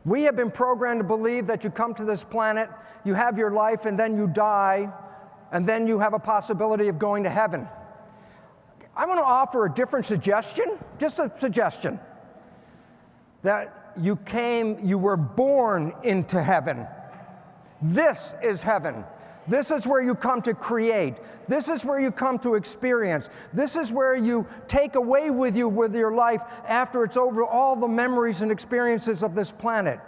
We have been programmed to believe that you come to this planet, you have your life, and then you die, and then you have a possibility of going to heaven. I want to offer a different suggestion, just a suggestion, that you were born into heaven. This is heaven. This is where you come to create. This is where you come to experience. This is where you take away with you with your life after it's over all the memories and experiences of this planet.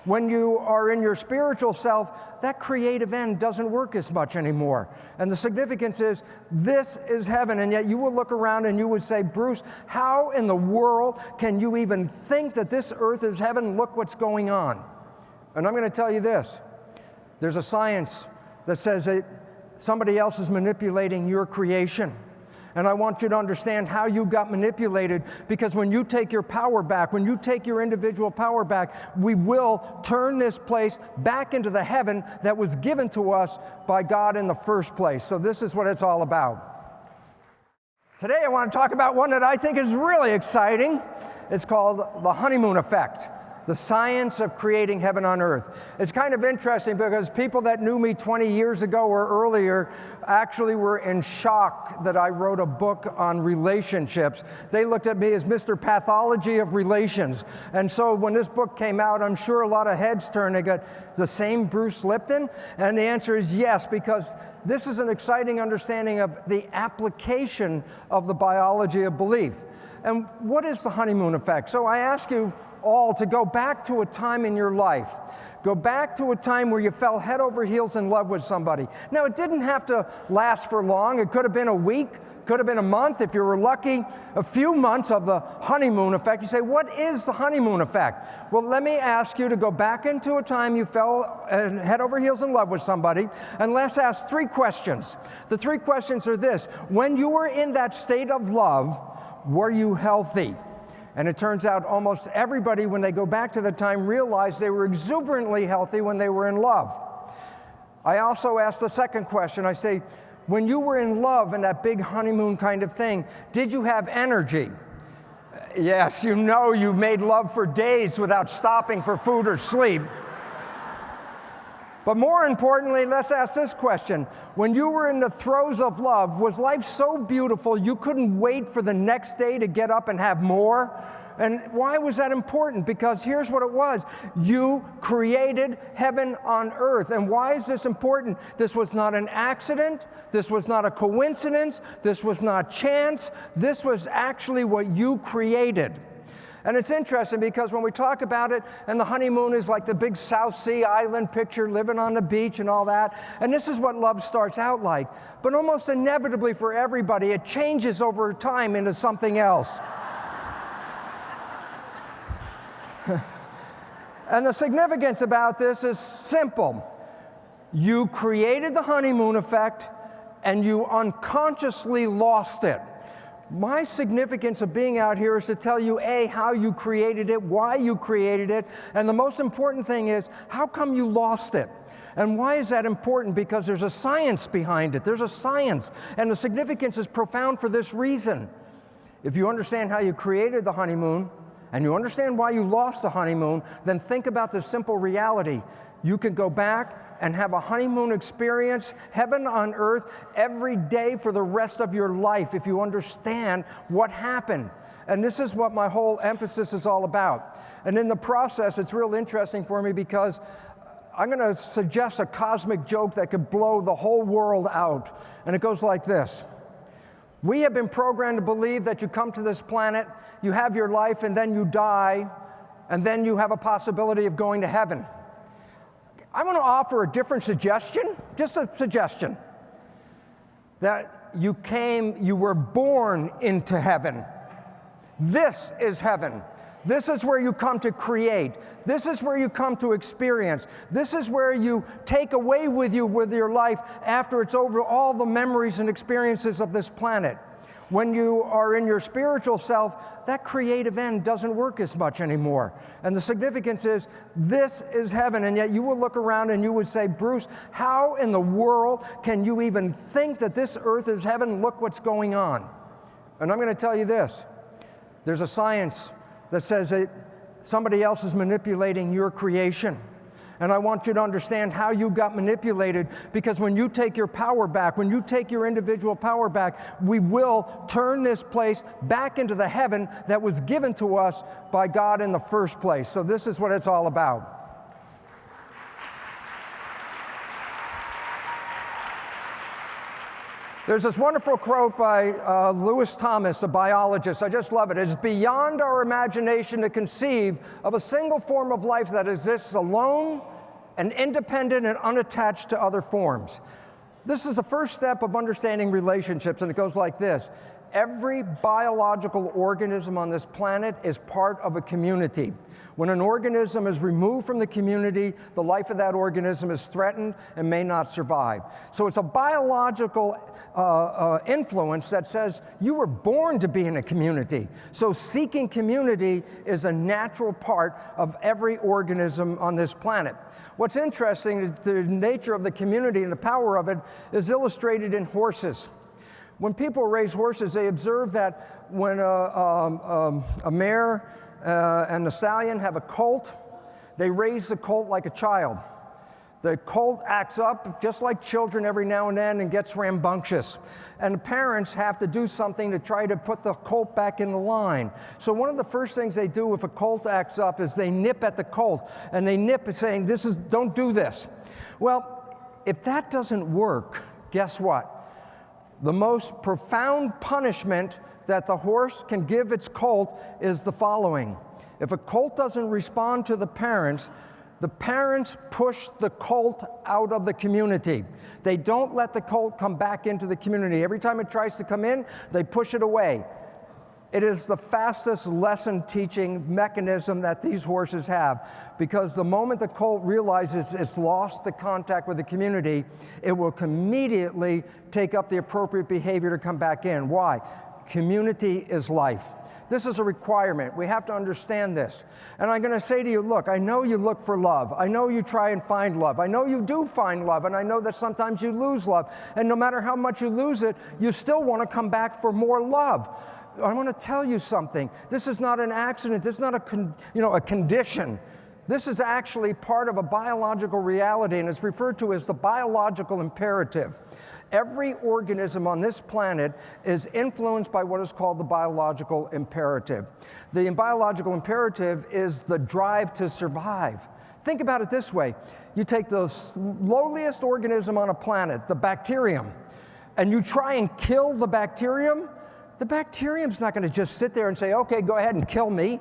When you are in your spiritual self, that creative end doesn't work as much anymore. And the significance is, this is heaven. And yet you will look around and you would say, Bruce, how in the world can you even think that this earth is heaven? Look what's going on. And I'm going to tell you this. There's a science that says that somebody else is manipulating your creation. And I want you to understand how you got manipulated, because when you take your power back, when you take your individual power back, we will turn this place back into the heaven that was given to us by God in the first place. So this is what it's all about. Today I want to talk about one that I think is really exciting. It's called the honeymoon effect. The science of creating heaven on earth. It's kind of interesting because people that knew me 20 years ago or earlier actually were in shock that I wrote a book on relationships. They looked at me as Mr. Pathology of Relations. And so when this book came out, I'm sure a lot of heads turned. They got, the same Bruce Lipton? And the answer is yes, because this is an exciting understanding of the application of the biology of belief. And what is the honeymoon effect? So I ask you all to go back to a time in your life. Go back to a time where you fell head over heels in love with somebody. Now, it didn't have to last for long. It could have been a week, could have been a month. If you were lucky, a few months of the honeymoon effect. You say, what is the honeymoon effect? Well, let me ask you to go back into a time you fell head over heels in love with somebody, and let's ask 3 questions. The 3 questions are this. When you were in that state of love, were you healthy? And it turns out almost everybody, when they go back to the time, realized they were exuberantly healthy when they were in love. I also ask the second question. I say, when you were in love in that big honeymoon kind of thing, did you have energy? Yes, you know you made love for days without stopping for food or sleep. But more importantly, let's ask this question. When you were in the throes of love, was life so beautiful you couldn't wait for the next day to get up and have more? And why was that important? Because here's what it was. You created heaven on earth. And why is this important? This was not an accident. This was not a coincidence. This was not chance. This was actually what you created. And it's interesting because when we talk about it, and the honeymoon is like the big South Sea island picture, living on the beach and all that, and this is what love starts out like. But almost inevitably for everybody, it changes over time into something else. And the significance about this is simple. You created the honeymoon effect, and you unconsciously lost it. My significance of being out here is to tell you, A, how you created it, why you created it, and the most important thing is, how come you lost it? And why is that important? Because there's a science behind it. There's a science, and the significance is profound for this reason. If you understand how you created the honeymoon, and you understand why you lost the honeymoon, then think about the simple reality. You can go back and have a honeymoon experience, heaven on earth, every day for the rest of your life if you understand what happened. And this is what my whole emphasis is all about. And in the process, it's real interesting for me because I'm going to suggest a cosmic joke that could blow the whole world out. And it goes like this. We have been programmed to believe that you come to this planet, you have your life, and then you die, and then you have a possibility of going to heaven. I want to offer a different suggestion, just a suggestion, that you were born into heaven. This is heaven. This is where you come to create. This is where you come to experience. This is where you take away with you with your life after it's over all the memories and experiences of this planet. When you are in your spiritual self, that creative end doesn't work as much anymore. And the significance is, this is heaven. And yet you will look around and you would say, Bruce, how in the world can you even think that this earth is heaven? Look what's going on. And I'm going to tell you this. There's a science that says that somebody else is manipulating your creation. And I want you to understand how you got manipulated, because when you take your power back, when you take your individual power back, we will turn this place back into the heaven that was given to us by God in the first place. So this is what it's all about. There's this wonderful quote by Lewis Thomas, a biologist. I just love it. It's beyond our imagination to conceive of a single form of life that exists alone and independent and unattached to other forms. This is the first step of understanding relationships, and it goes like this. Every biological organism on this planet is part of a community. When an organism is removed from the community, the life of that organism is threatened and may not survive. So it's a biological influence that says you were born to be in a community. So seeking community is a natural part of every organism on this planet. What's interesting is the nature of the community and the power of it is illustrated in horses. When people raise horses, they observe that when a mare and a stallion have a colt, they raise the colt like a child. The colt acts up just like children every now and then and gets rambunctious. And the parents have to do something to try to put the colt back in the line. So one of the first things they do if a colt acts up is they nip at the colt. And they nip saying, don't do this. Well, if that doesn't work, guess what? The most profound punishment that the horse can give its colt is the following. If a colt doesn't respond to the parents push the colt out of the community. They don't let the colt come back into the community. Every time it tries to come in, they push it away. It is the fastest lesson teaching mechanism that these horses have, because the moment the colt realizes it's lost the contact with the community, it will immediately take up the appropriate behavior to come back in. Why? Community is life. This is a requirement. We have to understand this. And I'm going to say to you, look, I know you look for love. I know you try and find love. I know you do find love, and I know that sometimes you lose love. And no matter how much you lose it, you still want to come back for more love. I want to tell you something. This is not an accident. This is not a condition. This is actually part of a biological reality, and it's referred to as the biological imperative. Every organism on this planet is influenced by what is called the biological imperative. The biological imperative is the drive to survive. Think about it this way. You take the lowliest organism on a planet, the bacterium, and you try and kill the bacterium's not going to just sit there and say, okay, go ahead and kill me.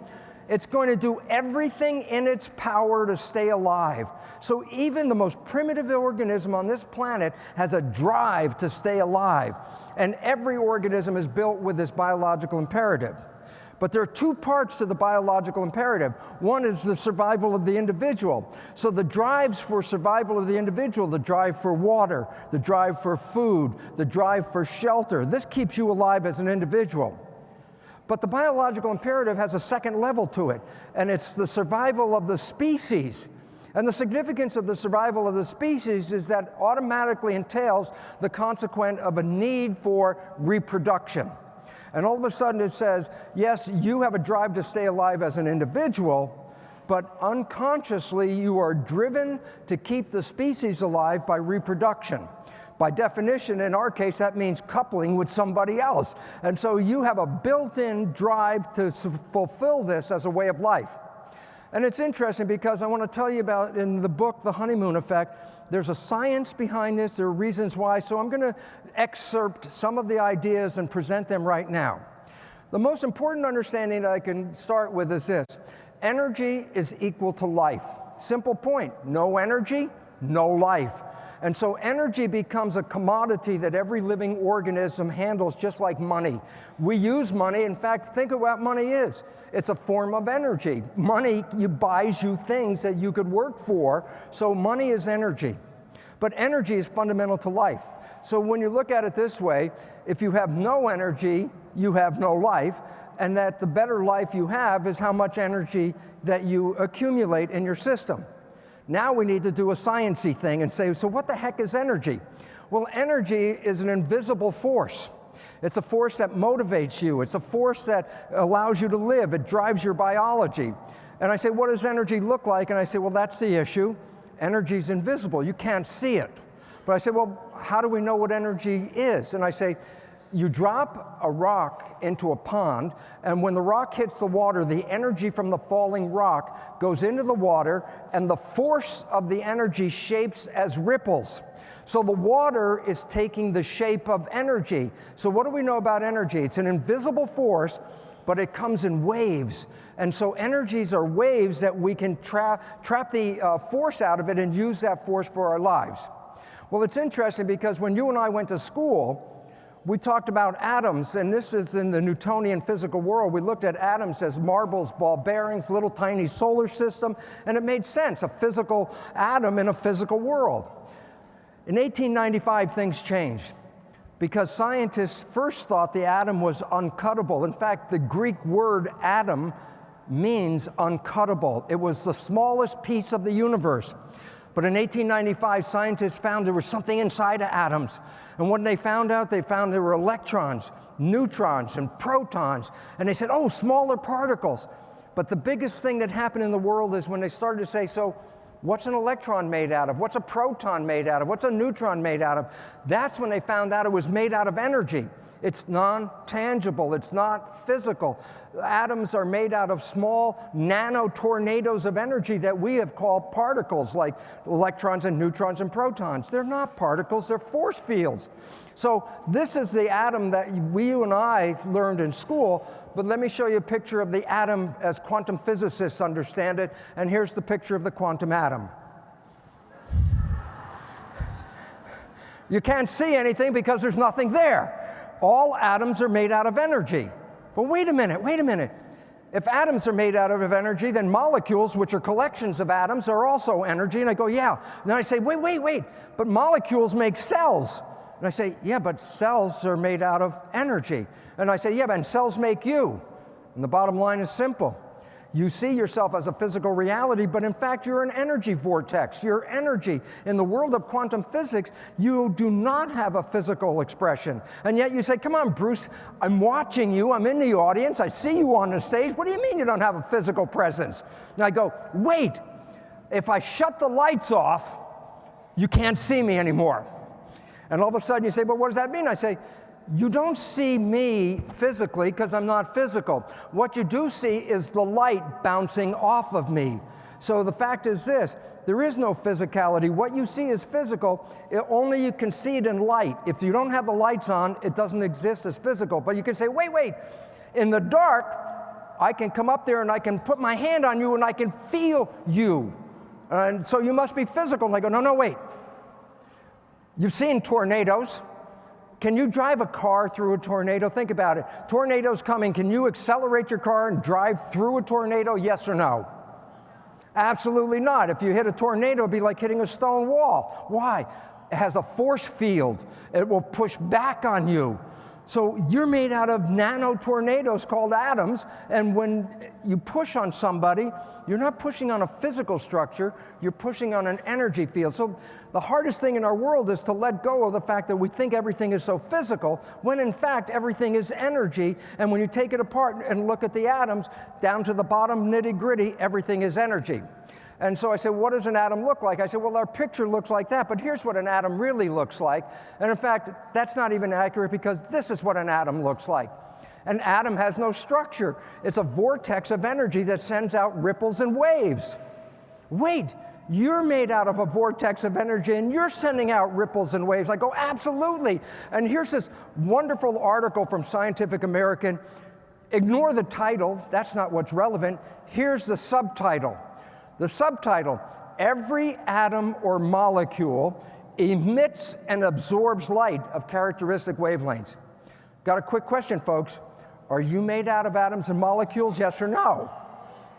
It's going to do everything in its power to stay alive. So even the most primitive organism on this planet has a drive to stay alive. And every organism is built with this biological imperative. But there are two parts to the biological imperative. One is the survival of the individual. So the drives for survival of the individual, the drive for water, the drive for food, the drive for shelter, this keeps you alive as an individual. But the biological imperative has a second level to it, and it's the survival of the species. And the significance of the survival of the species is that automatically entails the consequence of a need for reproduction. And all of a sudden it says, yes, you have a drive to stay alive as an individual, but unconsciously you are driven to keep the species alive by reproduction. By definition, in our case, that means coupling with somebody else. And so you have a built-in drive to fulfill this as a way of life. And it's interesting because I want to tell you about, in the book, The Honeymoon Effect, there's a science behind this, there are reasons why, so I'm going to excerpt some of the ideas and present them right now. The most important understanding that I can start with is this. Energy is equal to life. Simple point. No energy, no life. And so energy becomes a commodity that every living organism handles just like money. We use money. In fact, think of what money is. It's a form of energy. Money buys you things that you could work for, so money is energy. But energy is fundamental to life. So when you look at it this way, if you have no energy, you have no life, and that the better life you have is how much energy that you accumulate in your system. Now we need to do a sciencey thing and say, so what the heck is energy? Well, energy is an invisible force. It's a force that motivates you. It's a force that allows you to live. It drives your biology. And I say, what does energy look like? And I say, well, that's the issue. Energy's invisible. You can't see it. But I say, well, how do we know what energy is? And I say, you drop a rock into a pond, and when the rock hits the water, the energy from the falling rock goes into the water, and the force of the energy shapes as ripples. So the water is taking the shape of energy. So what do we know about energy? It's an invisible force, but it comes in waves. And so energies are waves that we can trap the force out of it and use that force for our lives. Well, it's interesting because when you and I went to school, we talked about atoms, and this is in the Newtonian physical world. We looked at atoms as marbles, ball bearings, little tiny solar system, and it made sense, a physical atom in a physical world. In 1895, things changed because scientists first thought the atom was uncuttable. In fact, the Greek word atom means uncuttable. It was the smallest piece of the universe. But in 1895, scientists found there was something inside of atoms. And when they found out, they found there were electrons, neutrons, and protons. And they said, oh, smaller particles. But the biggest thing that happened in the world is when they started to say, so what's an electron made out of? What's a proton made out of? What's a neutron made out of? That's when they found out it was made out of energy. It's non-tangible. It's not physical. Atoms are made out of small nano-tornadoes of energy that we have called particles, like electrons and neutrons and protons. They're not particles. They're force fields. So this is the atom that you and I learned in school, but let me show you a picture of the atom as quantum physicists understand it, and here's the picture of the quantum atom. You can't see anything because there's nothing there. All atoms are made out of energy. But wait a minute. If atoms are made out of energy, then molecules, which are collections of atoms, are also energy. And I go, yeah. And then I say, wait, but molecules make cells. And I say, yeah, but cells are made out of energy. And I say, yeah, and cells make you. And the bottom line is simple. You see yourself as a physical reality, but in fact, you're an energy vortex. You're energy. In the world of quantum physics, you do not have a physical expression. And yet you say, come on, Bruce, I'm watching you. I'm in the audience. I see you on the stage. What do you mean you don't have a physical presence? And I go, wait, if I shut the lights off, you can't see me anymore. And all of a sudden you say, well, what does that mean? I say, you don't see me physically because I'm not physical. What you do see is the light bouncing off of me. So the fact is this, there is no physicality. What you see is physical, only you can see it in light. If you don't have the lights on, it doesn't exist as physical. But you can say, wait, in the dark, I can come up there and I can put my hand on you and I can feel you. And so you must be physical. And I go, no, wait. You've seen tornadoes. Can you drive a car through a tornado? Think about it. Tornado's coming. Can you accelerate your car and drive through a tornado? Yes or no? Absolutely not. If you hit a tornado, it'd be like hitting a stone wall. Why? It has a force field. It will push back on you. So you're made out of nano tornadoes called atoms, and when you push on somebody, you're not pushing on a physical structure, you're pushing on an energy field. So the hardest thing in our world is to let go of the fact that we think everything is so physical, when in fact everything is energy, and when you take it apart and look at the atoms, down to the bottom nitty-gritty, everything is energy. And so I said, what does an atom look like? I said, well, our picture looks like that, but here's what an atom really looks like. And in fact, that's not even accurate because this is what an atom looks like. An atom has no structure. It's a vortex of energy that sends out ripples and waves. Wait, you're made out of a vortex of energy and you're sending out ripples and waves. I go, absolutely. And here's this wonderful article from Scientific American. Ignore the title, that's not what's relevant. Here's the subtitle. The subtitle, every atom or molecule emits and absorbs light of characteristic wavelengths. Got a quick question, folks. Are you made out of atoms and molecules, yes or no?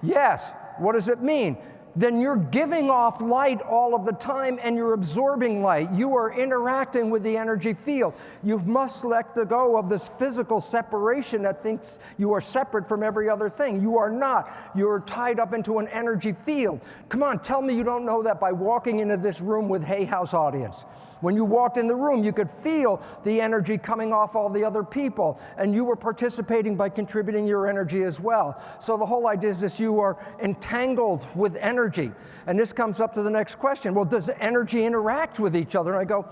Yes. What does it mean? then you're giving off light all of the time and you're absorbing light. You are interacting with the energy field. You must let go of this physical separation that thinks you are separate from every other thing. You are not. You're tied up into an energy field. Come on, tell me you don't know that by walking into this room with Hay House audience. When you walked in the room, you could feel the energy coming off all the other people, and you were participating by contributing your energy as well. So the whole idea is this: you are entangled with energy. And this comes up to the next question. Well, does energy interact with each other? And I go,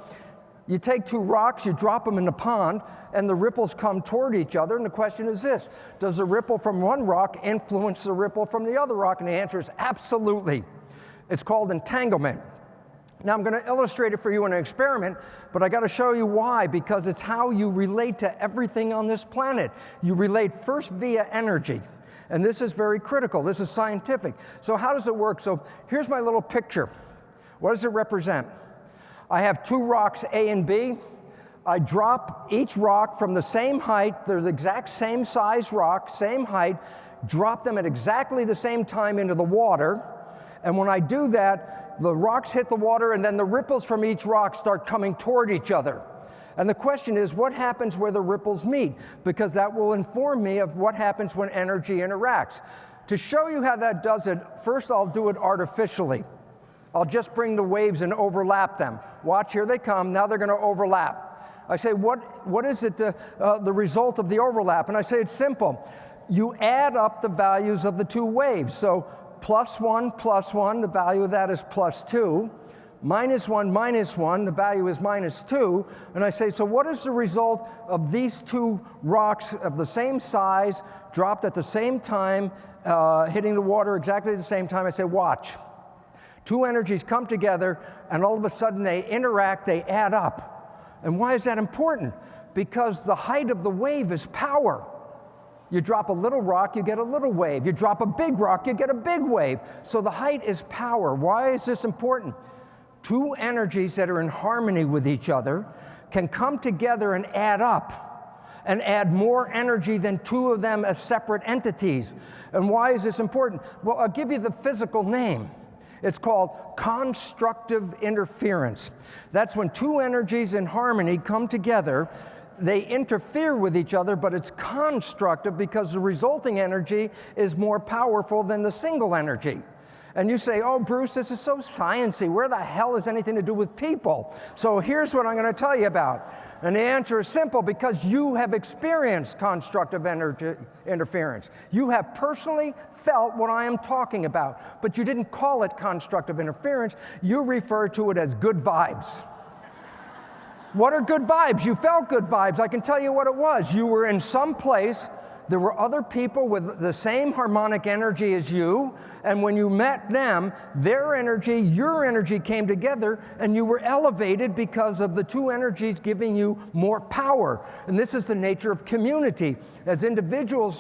you take two rocks, you drop them in the pond, and the ripples come toward each other. And the question is this: does the ripple from one rock influence the ripple from the other rock? And the answer is absolutely. It's called entanglement. Now, I'm going to illustrate it for you in an experiment, but I got to show you why, because it's how you relate to everything on this planet. You relate first via energy, and this is very critical. This is scientific. So how does it work? So here's my little picture. What does it represent? I have two rocks, A and B. I drop each rock from the same height. They're the exact same size rock, same height. Drop them at exactly the same time into the water. And when I do that, the rocks hit the water, and then the ripples from each rock start coming toward each other. And the question is, what happens where the ripples meet? Because that will inform me of what happens when energy interacts. To show you how that does it, first I'll do it artificially. I'll just bring the waves and overlap them. Watch, here they come. Now they're going to overlap. I say, what is it, the result of the overlap? And I say, it's simple. You add up the values of the two waves. So +1, the value of that is +2. -1, the value is -2. And I say, so what is the result of these two rocks of the same size, dropped at the same time, hitting the water exactly at the same time? I say, watch. Two energies come together, and all of a sudden they interact, they add up. And why is that important? Because the height of the wave is power. You drop a little rock, you get a little wave. You drop a big rock, you get a big wave. So the height is power. Why is this important? Two energies that are in harmony with each other can come together and add up, and add more energy than two of them as separate entities. And why is this important? Well, I'll give you the physical name. It's called constructive interference. That's when two energies in harmony come together. They interfere with each other, but it's constructive because the resulting energy is more powerful than the single energy. And you say, oh, Bruce, this is so sciencey. Where the hell is anything to do with people? So here's what I'm going to tell you about. And the answer is simple: because you have experienced constructive energy interference. You have personally felt what I am talking about, but you didn't call it constructive interference. You refer to it as good vibes. What are good vibes? You felt good vibes. I can tell you what it was. You were in some place, there were other people with the same harmonic energy as you, and when you met them, their energy, your energy came together, and you were elevated because of the two energies giving you more power. And this is the nature of community. As individuals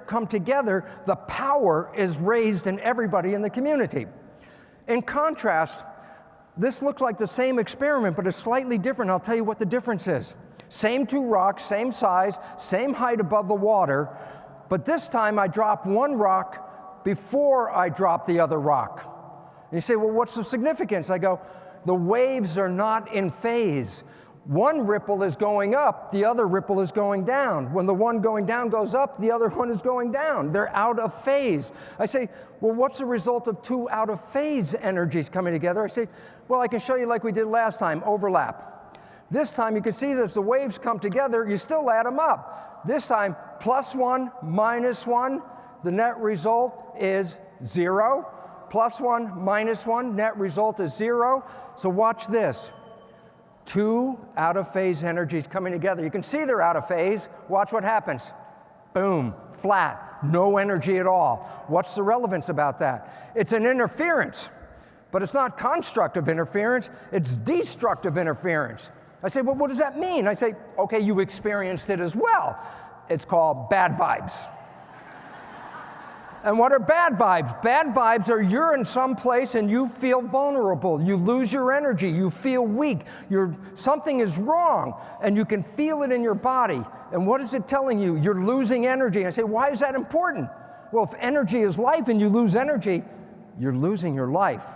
come together, the power is raised in everybody in the community. In contrast, this looks like the same experiment, but it's slightly different. I'll tell you what the difference is. Same two rocks, same size, same height above the water, but this time I drop one rock before I drop the other rock. And you say, well, what's the significance? I go, the waves are not in phase. One ripple is going up, the other ripple is going down. When the one going down goes up, the other one is going down. They're out of phase. I say, well, what's the result of two out of phase energies coming together? I say, well, I can show you like we did last time, overlap. This time you can see this, the waves come together, you still add them up. This time, +1, -1, the net result is 0. +1, -1, net result is 0. So watch this. Two out of phase energies coming together. You can see they're out of phase. Watch what happens. Boom, flat, no energy at all. What's the relevance about that? It's an interference, but it's not constructive interference, it's destructive interference. I say, well, what does that mean? I say, okay, you experienced it as well. It's called bad vibes. And what are bad vibes? Bad vibes are you're in some place and you feel vulnerable. You lose your energy. You feel weak. Something is wrong, and you can feel it in your body. And what is it telling you? You're losing energy. And I say, why is that important? Well, if energy is life and you lose energy, you're losing your life.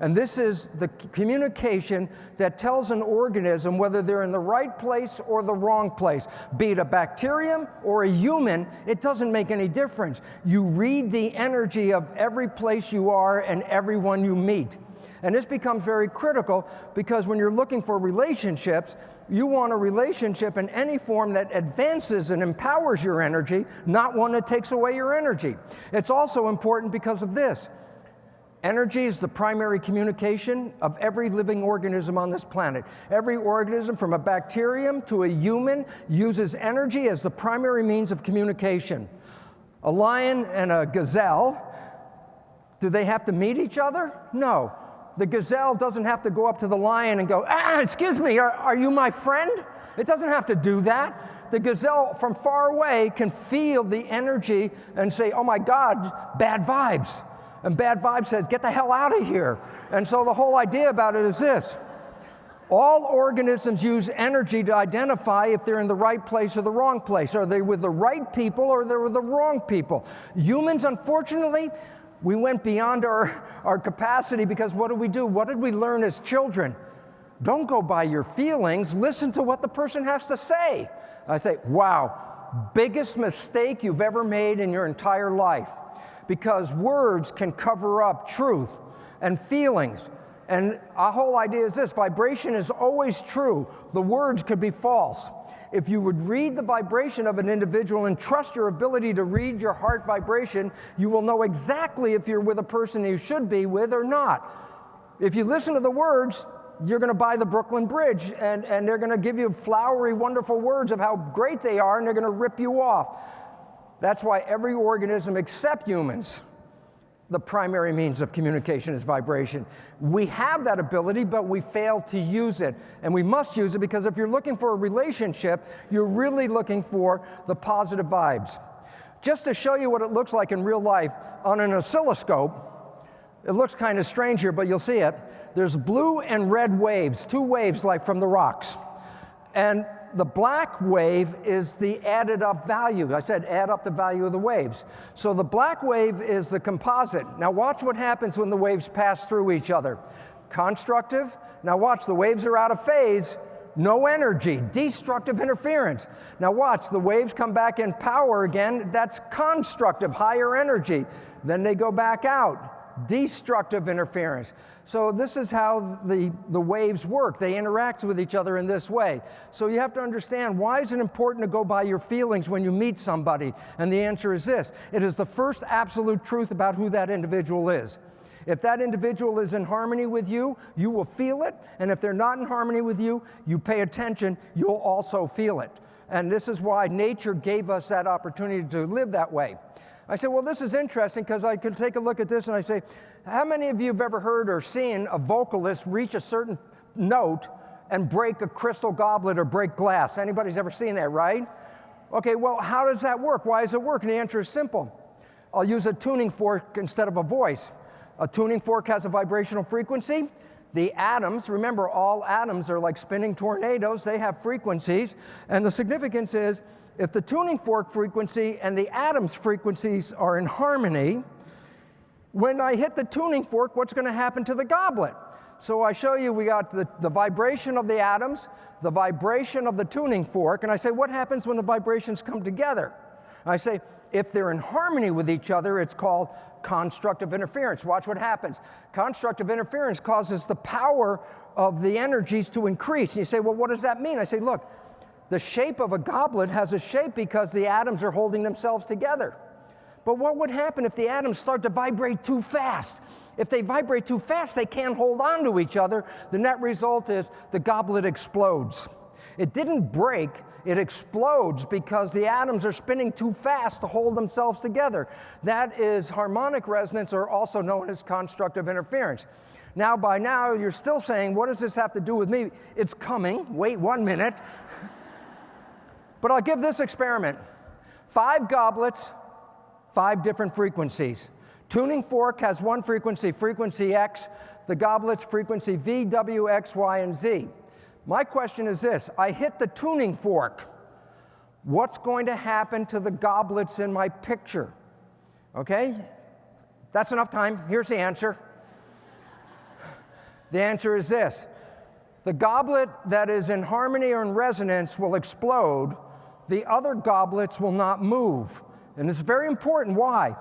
And this is the communication that tells an organism whether they're in the right place or the wrong place. Be it a bacterium or a human, it doesn't make any difference. You read the energy of every place you are and everyone you meet. And this becomes very critical because when you're looking for relationships, you want a relationship in any form that advances and empowers your energy, not one that takes away your energy. It's also important because of this. Energy is the primary communication of every living organism on this planet. Every organism, from a bacterium to a human, uses energy as the primary means of communication. A lion and a gazelle, do they have to meet each other? No. The gazelle doesn't have to go up to the lion and go, excuse me, are you my friend? It doesn't have to do that. The gazelle from far away can feel the energy and say, oh my God, bad vibes. And bad vibes says, get the hell out of here. And so the whole idea about it is this. All organisms use energy to identify if they're in the right place or the wrong place. Are they with the right people or they're with the wrong people? Humans, unfortunately, we went beyond our capacity because what did we do? What did we learn as children? Don't go by your feelings. Listen to what the person has to say. I say, wow, biggest mistake you've ever made in your entire life. Because words can cover up truth and feelings. And our whole idea is this: vibration is always true. The words could be false. If you would read the vibration of an individual and trust your ability to read your heart vibration, you will know exactly if you're with a person you should be with or not. If you listen to the words, you're going to buy the Brooklyn Bridge, and they're going to give you flowery, wonderful words of how great they are, and they're going to rip you off. That's why every organism except humans, the primary means of communication is vibration. We have that ability, but we fail to use it. And we must use it because if you're looking for a relationship, you're really looking for the positive vibes. Just to show you what it looks like in real life, on an oscilloscope, it looks kind of strange here, but you'll see it. There's blue and red waves, two waves like from the rocks. And the black wave is the added up value. I said add up the value of the waves. So the black wave is the composite. Now watch what happens when the waves pass through each other. Constructive. Now watch, the waves are out of phase. No energy. Destructive interference. Now watch, the waves come back in power again. That's constructive, higher energy. Then they go back out. Destructive interference. So this is how the waves work. They interact with each other in this way. So you have to understand, why is it important to go by your feelings when you meet somebody? And the answer is this: it is the first absolute truth about who that individual is. If that individual is in harmony with you, you will feel it. And if they're not in harmony with you, you pay attention, you'll also feel it. And this is why nature gave us that opportunity to live that way. I say, well, this is interesting because I can take a look at this and I say, how many of you have ever heard or seen a vocalist reach a certain note and break a crystal goblet or break glass? Anybody's ever seen that, right? Okay, well, how does that work? Why does it work? And the answer is simple. I'll use a tuning fork instead of a voice. A tuning fork has a vibrational frequency. The atoms, remember, all atoms are like spinning tornadoes. They have frequencies. And the significance is, if the tuning fork frequency and the atom's frequencies are in harmony, when I hit the tuning fork, what's going to happen to the goblet? So I show you, we got the vibration of the atoms, the vibration of the tuning fork, and I say, what happens when the vibrations come together? And I say, if they're in harmony with each other, it's called constructive interference. Watch what happens. Constructive interference causes the power of the energies to increase. And you say, well, what does that mean? I say, look, the shape of a goblet has a shape because the atoms are holding themselves together. But what would happen if the atoms start to vibrate too fast? If they vibrate too fast, they can't hold on to each other. The net result is the goblet explodes. It didn't break, it explodes because the atoms are spinning too fast to hold themselves together. That is harmonic resonance, or also known as constructive interference. Now, by now, you're still saying, what does this have to do with me? It's coming. Wait 1 minute. But I'll give this experiment. 5 goblets, 5 different frequencies. Tuning fork has one frequency, frequency X. The goblet's frequency V, W, X, Y, and Z. My question is this: I hit the tuning fork. What's going to happen to the goblets in my picture? Okay? That's enough time. Here's the answer. The answer is this. The goblet that is in harmony or in resonance will explode. The other goblets will not move. And this is very important. Why?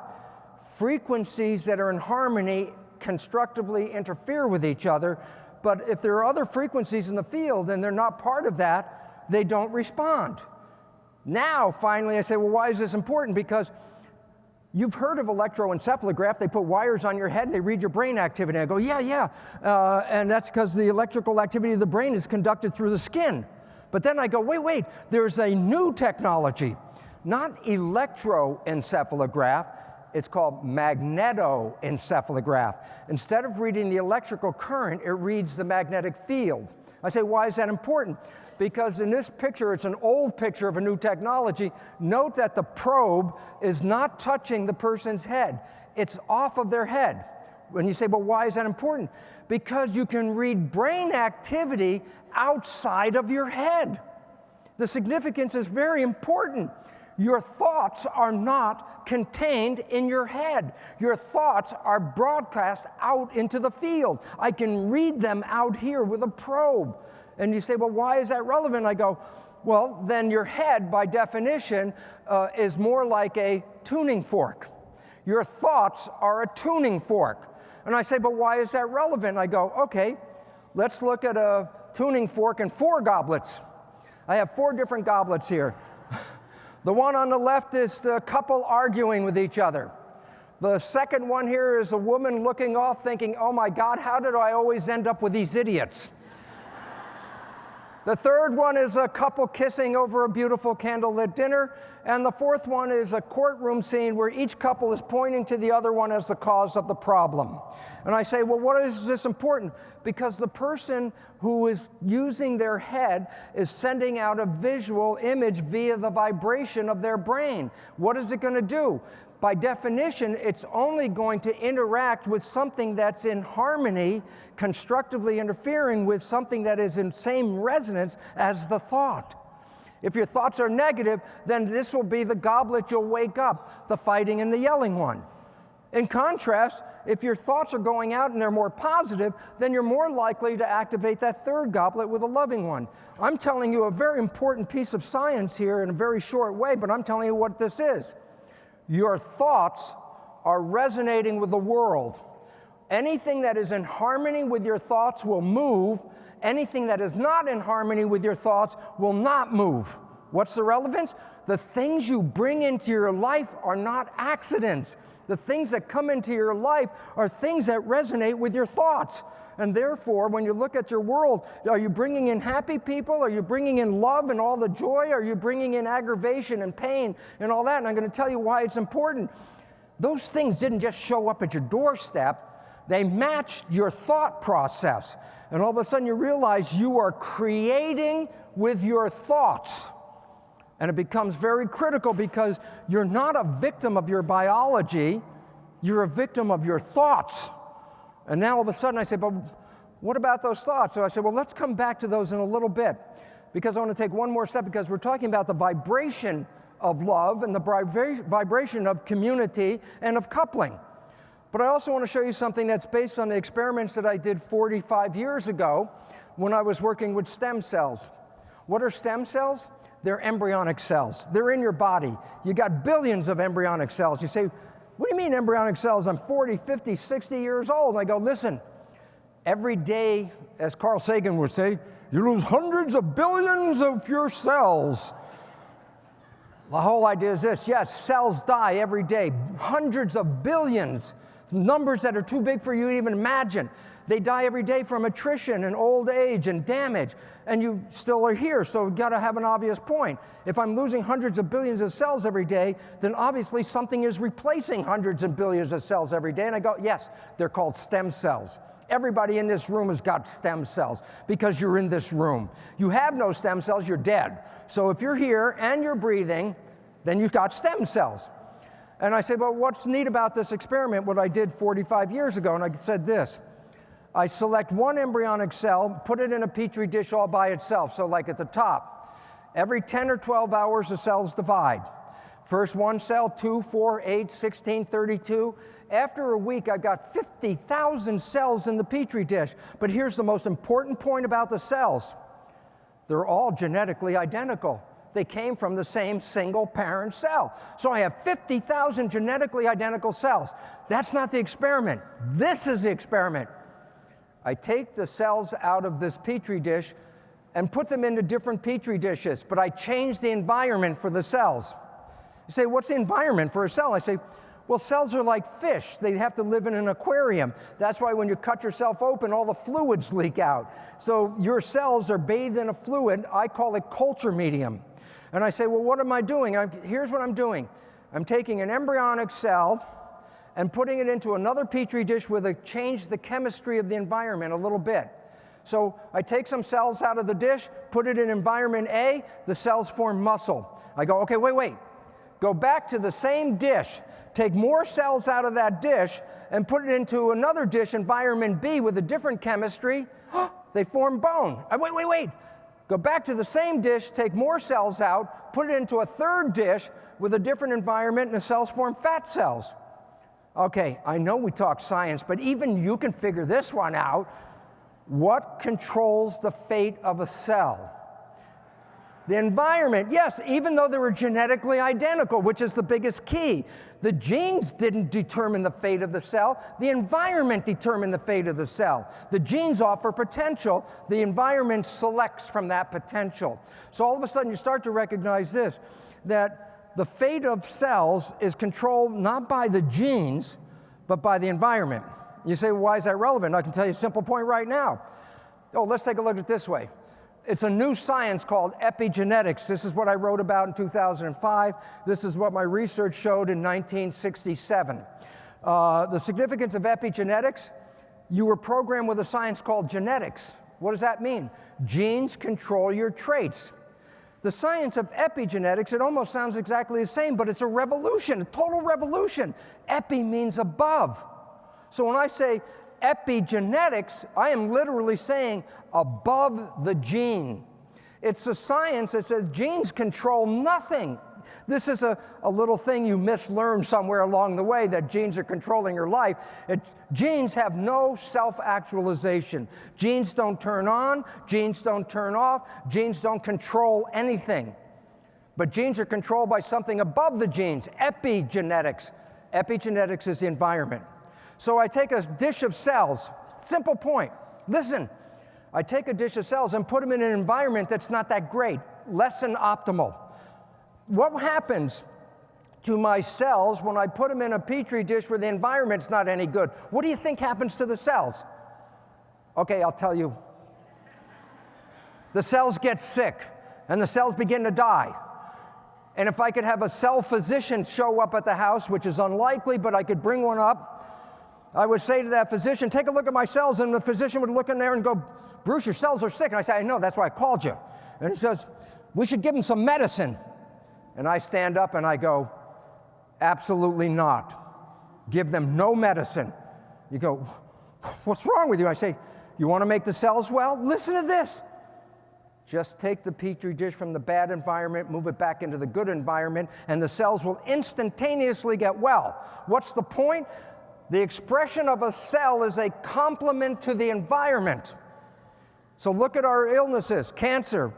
Frequencies that are in harmony constructively interfere with each other, but if there are other frequencies in the field and they're not part of that, they don't respond. Now, finally, I say, well, why is this important? Because you've heard of electroencephalograph. They put wires on your head and they read your brain activity. I go, yeah. And that's because the electrical activity of the brain is conducted through the skin. But then I go, wait, there's a new technology. Not electroencephalograph, it's called magnetoencephalograph. Instead of reading the electrical current, it reads the magnetic field. I say, why is that important? Because in this picture, it's an old picture of a new technology. Note that the probe is not touching the person's head. It's off of their head. When you say, well, why is that important? Because you can read brain activity outside of your head. The significance is very important. Your thoughts are not contained in your head. Your thoughts are broadcast out into the field. I can read them out here with a probe. And you say, well, why is that relevant? I go, well, then your head, by definition, is more like a tuning fork. Your thoughts are a tuning fork. And I say, but why is that relevant? I go, okay, let's look at a tuning fork and 4 goblets. I have 4 different goblets here. The one on the left is the couple arguing with each other. The second one here is a woman looking off thinking, oh my God, how did I always end up with these idiots? The third one is a couple kissing over a beautiful candlelit dinner. And the fourth one is a courtroom scene where each couple is pointing to the other one as the cause of the problem. And I say, well, what is this important? Because the person who is using their head is sending out a visual image via the vibration of their brain. What is it going to do? By definition, it's only going to interact with something that's in harmony, constructively interfering with something that is in same resonance as the thought. If your thoughts are negative, then this will be the goblet you'll wake up, the fighting and the yelling one. In contrast, if your thoughts are going out and they're more positive, then you're more likely to activate that third goblet with a loving one. I'm telling you a very important piece of science here in a very short way, but I'm telling you what this is. Your thoughts are resonating with the world. Anything that is in harmony with your thoughts will move. Anything that is not in harmony with your thoughts will not move. What's the relevance? The things you bring into your life are not accidents. The things that come into your life are things that resonate with your thoughts. And therefore, when you look at your world, are you bringing in happy people? Are you bringing in love and all the joy? Are you bringing in aggravation and pain and all that? And I'm going to tell you why it's important. Those things didn't just show up at your doorstep. They matched your thought process. And all of a sudden you realize you are creating with your thoughts. And it becomes very critical because you're not a victim of your biology. You're a victim of your thoughts. And now all of a sudden I say, but what about those thoughts? So I said, well, let's come back to those in a little bit, because I want to take one more step, because we're talking about the vibration of love and the vibration of community and of coupling. But I also want to show you something that's based on the experiments that I did 45 years ago when I was working with stem cells. What are stem cells? They're embryonic cells. They're in your body. You got billions of embryonic cells. You say, what do you mean embryonic cells? I'm 40, 50, 60 years old. And I go, listen, every day, as Carl Sagan would say, you lose hundreds of billions of your cells. The whole idea is this: yes, cells die every day, hundreds of billions, numbers that are too big for you to even imagine. They die every day from attrition and old age and damage, and you still are here, so you've got to have an obvious point. If I'm losing hundreds of billions of cells every day, then obviously something is replacing hundreds of billions of cells every day. And I go, yes, they're called stem cells. Everybody in this room has got stem cells because you're in this room. You have no stem cells, you're dead. So if you're here and you're breathing, then you've got stem cells. And I say, well, what's neat about this experiment, what I did 45 years ago? And I said this: I select one embryonic cell, put it in a petri dish all by itself. So like at the top, every 10 or 12 hours the cells divide. First one cell, 2, 4, 8, 16, 32. after a week, I've got 50,000 cells in the petri dish. But here's the most important point about the cells. They're all genetically identical. They came from the same single parent cell. So I have 50,000 genetically identical cells. That's not the experiment. This is the experiment. I take the cells out of this petri dish and put them into different petri dishes, but I change the environment for the cells. You say, what's the environment for a cell? I say, well, cells are like fish. They have to live in an aquarium. That's why when you cut yourself open, all the fluids leak out. So your cells are bathed in a fluid. I call it culture medium. And I say, well, what am I doing? Here's what I'm doing. I'm taking an embryonic cell and putting it into another petri dish where they change the chemistry of the environment a little bit. So I take some cells out of the dish, put it in environment A, the cells form muscle. I go, okay, wait. Go back to the same dish, take more cells out of that dish, and put it into another dish, environment B, with a different chemistry. They form bone. Wait. Go back to the same dish, take more cells out, put it into a third dish with a different environment, and the cells form fat cells. Okay, I know we talk science, but even you can figure this one out. What controls the fate of a cell? The environment, yes, even though they were genetically identical, which is the biggest key. The genes didn't determine the fate of the cell. The environment determined the fate of the cell. The genes offer potential. The environment selects from that potential. So all of a sudden you start to recognize this, that the fate of cells is controlled not by the genes, but by the environment. You say, well, why is that relevant? I can tell you a simple point right now. Oh, let's take a look at it this way. It's a new science called epigenetics. This is what I wrote about in 2005. This is what my research showed in 1967. The significance of epigenetics, you were programmed with a science called genetics. What does that mean? Genes control your traits. The science of epigenetics, it almost sounds exactly the same, but it's a revolution, a total revolution. Epi means above. So when I say epigenetics, I am literally saying above the gene. It's a science that says genes control nothing. This is a little thing you mislearned somewhere along the way, that genes are controlling your life. Genes have no self-actualization. Genes don't turn on, genes don't turn off, genes don't control anything. But genes are controlled by something above the genes, epigenetics. Epigenetics is the environment. So I take a dish of cells, simple point. Listen, I take a dish of cells and put them in an environment that's not that great, less than optimal. What happens to my cells when I put them in a petri dish where the environment's not any good? What do you think happens to the cells? Okay, I'll tell you. The cells get sick, and the cells begin to die. And if I could have a cell physician show up at the house, which is unlikely, but I could bring one up, I would say to that physician, take a look at my cells, and the physician would look in there and go, Bruce, your cells are sick. And I say, I know, that's why I called you. And he says, we should give them some medicine. And I stand up and I go, absolutely not. Give them no medicine. You go, what's wrong with you? I say, you want to make the cells well? Listen to this. Just take the petri dish from the bad environment, move it back into the good environment, and the cells will instantaneously get well. What's the point? The expression of a cell is a complement to the environment. So look at our illnesses: cancer,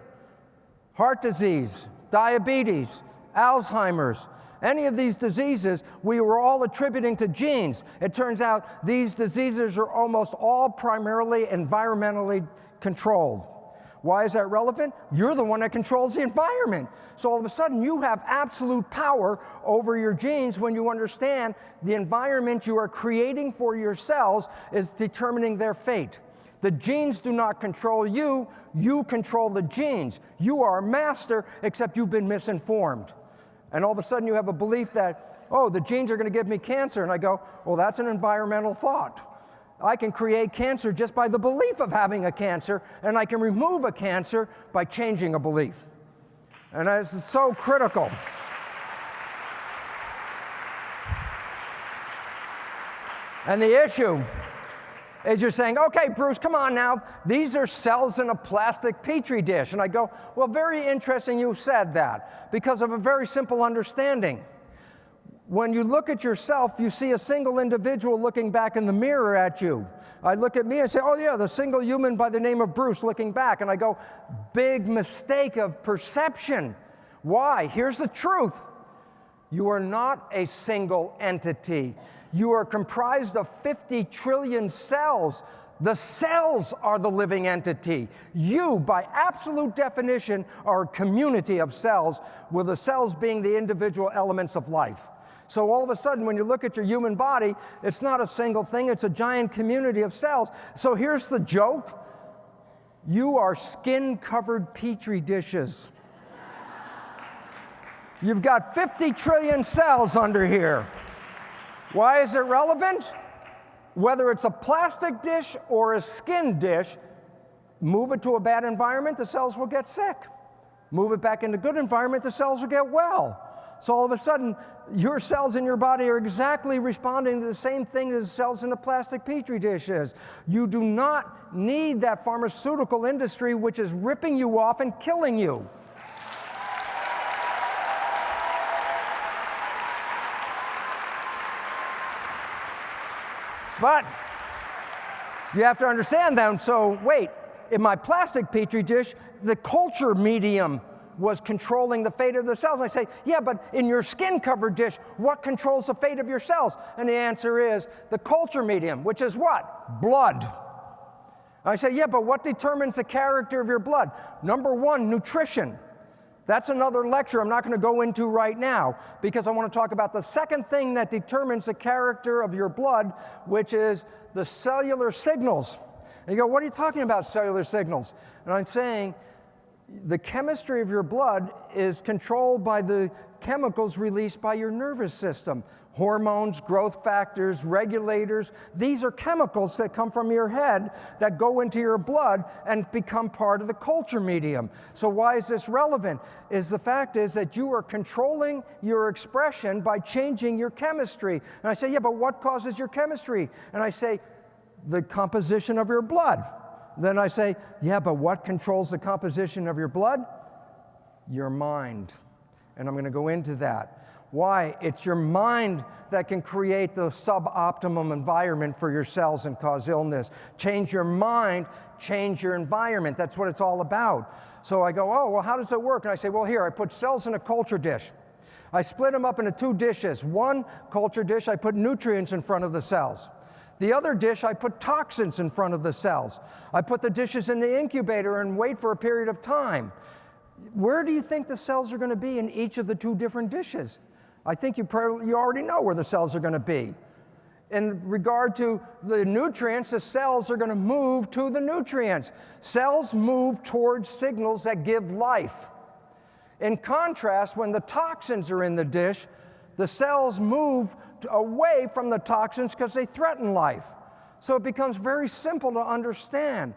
heart disease, diabetes, Alzheimer's. Any of these diseases, we were all attributing to genes. It turns out these diseases are almost all primarily environmentally controlled. Why is that relevant? You're the one that controls the environment. So all of a sudden, you have absolute power over your genes when you understand the environment you are creating for your cells is determining their fate. The genes do not control you. You control the genes. You are a master, except you've been misinformed. And all of a sudden, you have a belief that, oh, the genes are going to give me cancer. And I go, well, that's an environmental thought. I can create cancer just by the belief of having a cancer, and I can remove a cancer by changing a belief. And it's so critical. And the issue is you're saying, okay, Bruce, come on now. These are cells in a plastic petri dish. And I go, well, very interesting you said that, because of a very simple understanding. When you look at yourself, you see a single individual looking back in the mirror at you. I look at me and say, oh yeah, the single human by the name of Bruce looking back. And I go, big mistake of perception. Why? Here's the truth. You are not a single entity. You are comprised of 50 trillion cells. The cells are the living entity. You, by absolute definition, are a community of cells, with the cells being the individual elements of life. So all of a sudden, when you look at your human body, it's not a single thing, it's a giant community of cells. So here's the joke. You are skin-covered petri dishes. You've got 50 trillion cells under here. Why is it relevant? Whether it's a plastic dish or a skin dish, move it to a bad environment, the cells will get sick. Move it back into a good environment, the cells will get well. So all of a sudden, your cells in your body are exactly responding to the same thing as cells in a plastic petri dish is. You do not need that pharmaceutical industry which is ripping you off and killing you. But you have to understand them. So wait, in my plastic petri dish, the culture medium was controlling the fate of the cells. And I say, yeah, but in your skin-covered dish, what controls the fate of your cells? And the answer is the culture medium, which is what? Blood. And I say, yeah, but what determines the character of your blood? Number one, nutrition. That's another lecture I'm not going to go into right now, because I want to talk about the second thing that determines the character of your blood, which is the cellular signals. And you go, what are you talking about, cellular signals? And I'm saying the chemistry of your blood is controlled by the chemicals released by your nervous system. Hormones, growth factors, regulators. These are chemicals that come from your head that go into your blood and become part of the culture medium. So why is this relevant? The fact is that you are controlling your expression by changing your chemistry. And I say, yeah, but what causes your chemistry? And I say, the composition of your blood. Then I say, yeah, but what controls the composition of your blood? Your mind. And I'm going to go into that. Why? It's your mind that can create the suboptimum environment for your cells and cause illness. Change your mind, change your environment. That's what it's all about. So I go, oh, well, how does it work? And I say, well, here, I put cells in a culture dish. I split them up into two dishes. One culture dish, I put nutrients in front of the cells. The other dish, I put toxins in front of the cells. I put the dishes in the incubator and wait for a period of time. Where do you think the cells are going to be in each of the two different dishes? I think you already know where the cells are going to be. In regard to the nutrients, the cells are going to move to the nutrients. Cells move towards signals that give life. In contrast, when the toxins are in the dish, the cells move away from the toxins because they threaten life. So it becomes very simple to understand.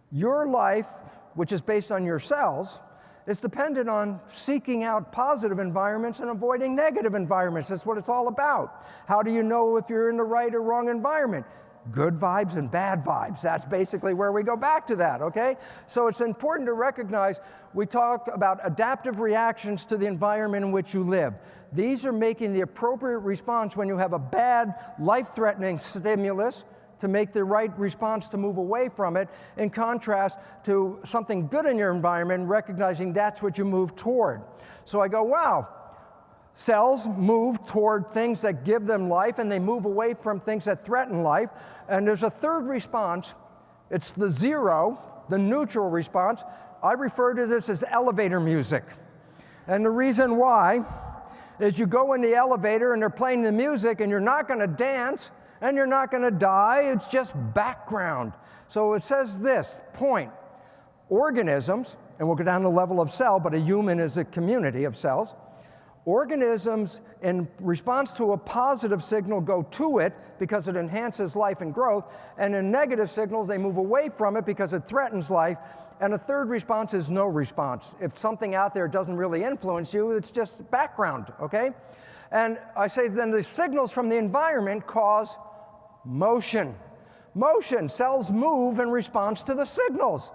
Your life, which is based on your cells, is dependent on seeking out positive environments and avoiding negative environments. That's what it's all about. How do you know if you're in the right or wrong environment? Good vibes and bad vibes. That's basically where we go back to that, okay? So it's important to recognize we talk about adaptive reactions to the environment in which you live. These are making the appropriate response when you have a bad, life-threatening stimulus to make the right response to move away from it, in contrast to something good in your environment, recognizing that's what you move toward. So I go, wow, cells move toward things that give them life, and they move away from things that threaten life. And there's a third response. It's the zero, the neutral response. I refer to this as elevator music. And the reason why is you go in the elevator and they're playing the music, and you're not going to dance, and you're not going to die. It's just background. So it says this, point, organisms, and we'll go down to the level of cell, but a human is a community of cells. Organisms, in response to a positive signal, go to it because it enhances life and growth, and in negative signals, they move away from it because it threatens life. And a third response is no response. If something out there doesn't really influence you, it's just background, okay? And I say then the signals from the environment cause motion. Motion, cells move in response to the signals.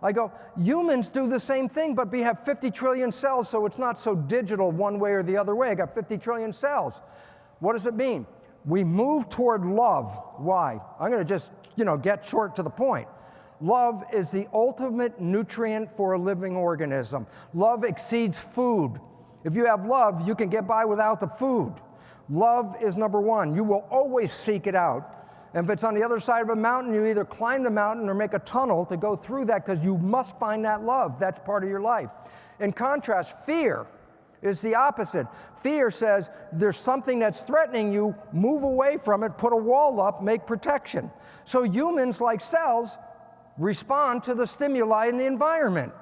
I go, humans do the same thing, but we have 50 trillion cells, so it's not so digital one way or the other way. I got 50 trillion cells. What does it mean? We move toward love. Why? I'm going to just, get short to the point. Love is the ultimate nutrient for a living organism. Love exceeds food. If you have love, you can get by without the food. Love is number one. You will always seek it out. And if it's on the other side of a mountain, you either climb the mountain or make a tunnel to go through that because you must find that love. That's part of your life. In contrast, fear is the opposite. Fear says there's something that's threatening you, move away from it, put a wall up, make protection. So humans, like cells, respond to the stimuli in the environment.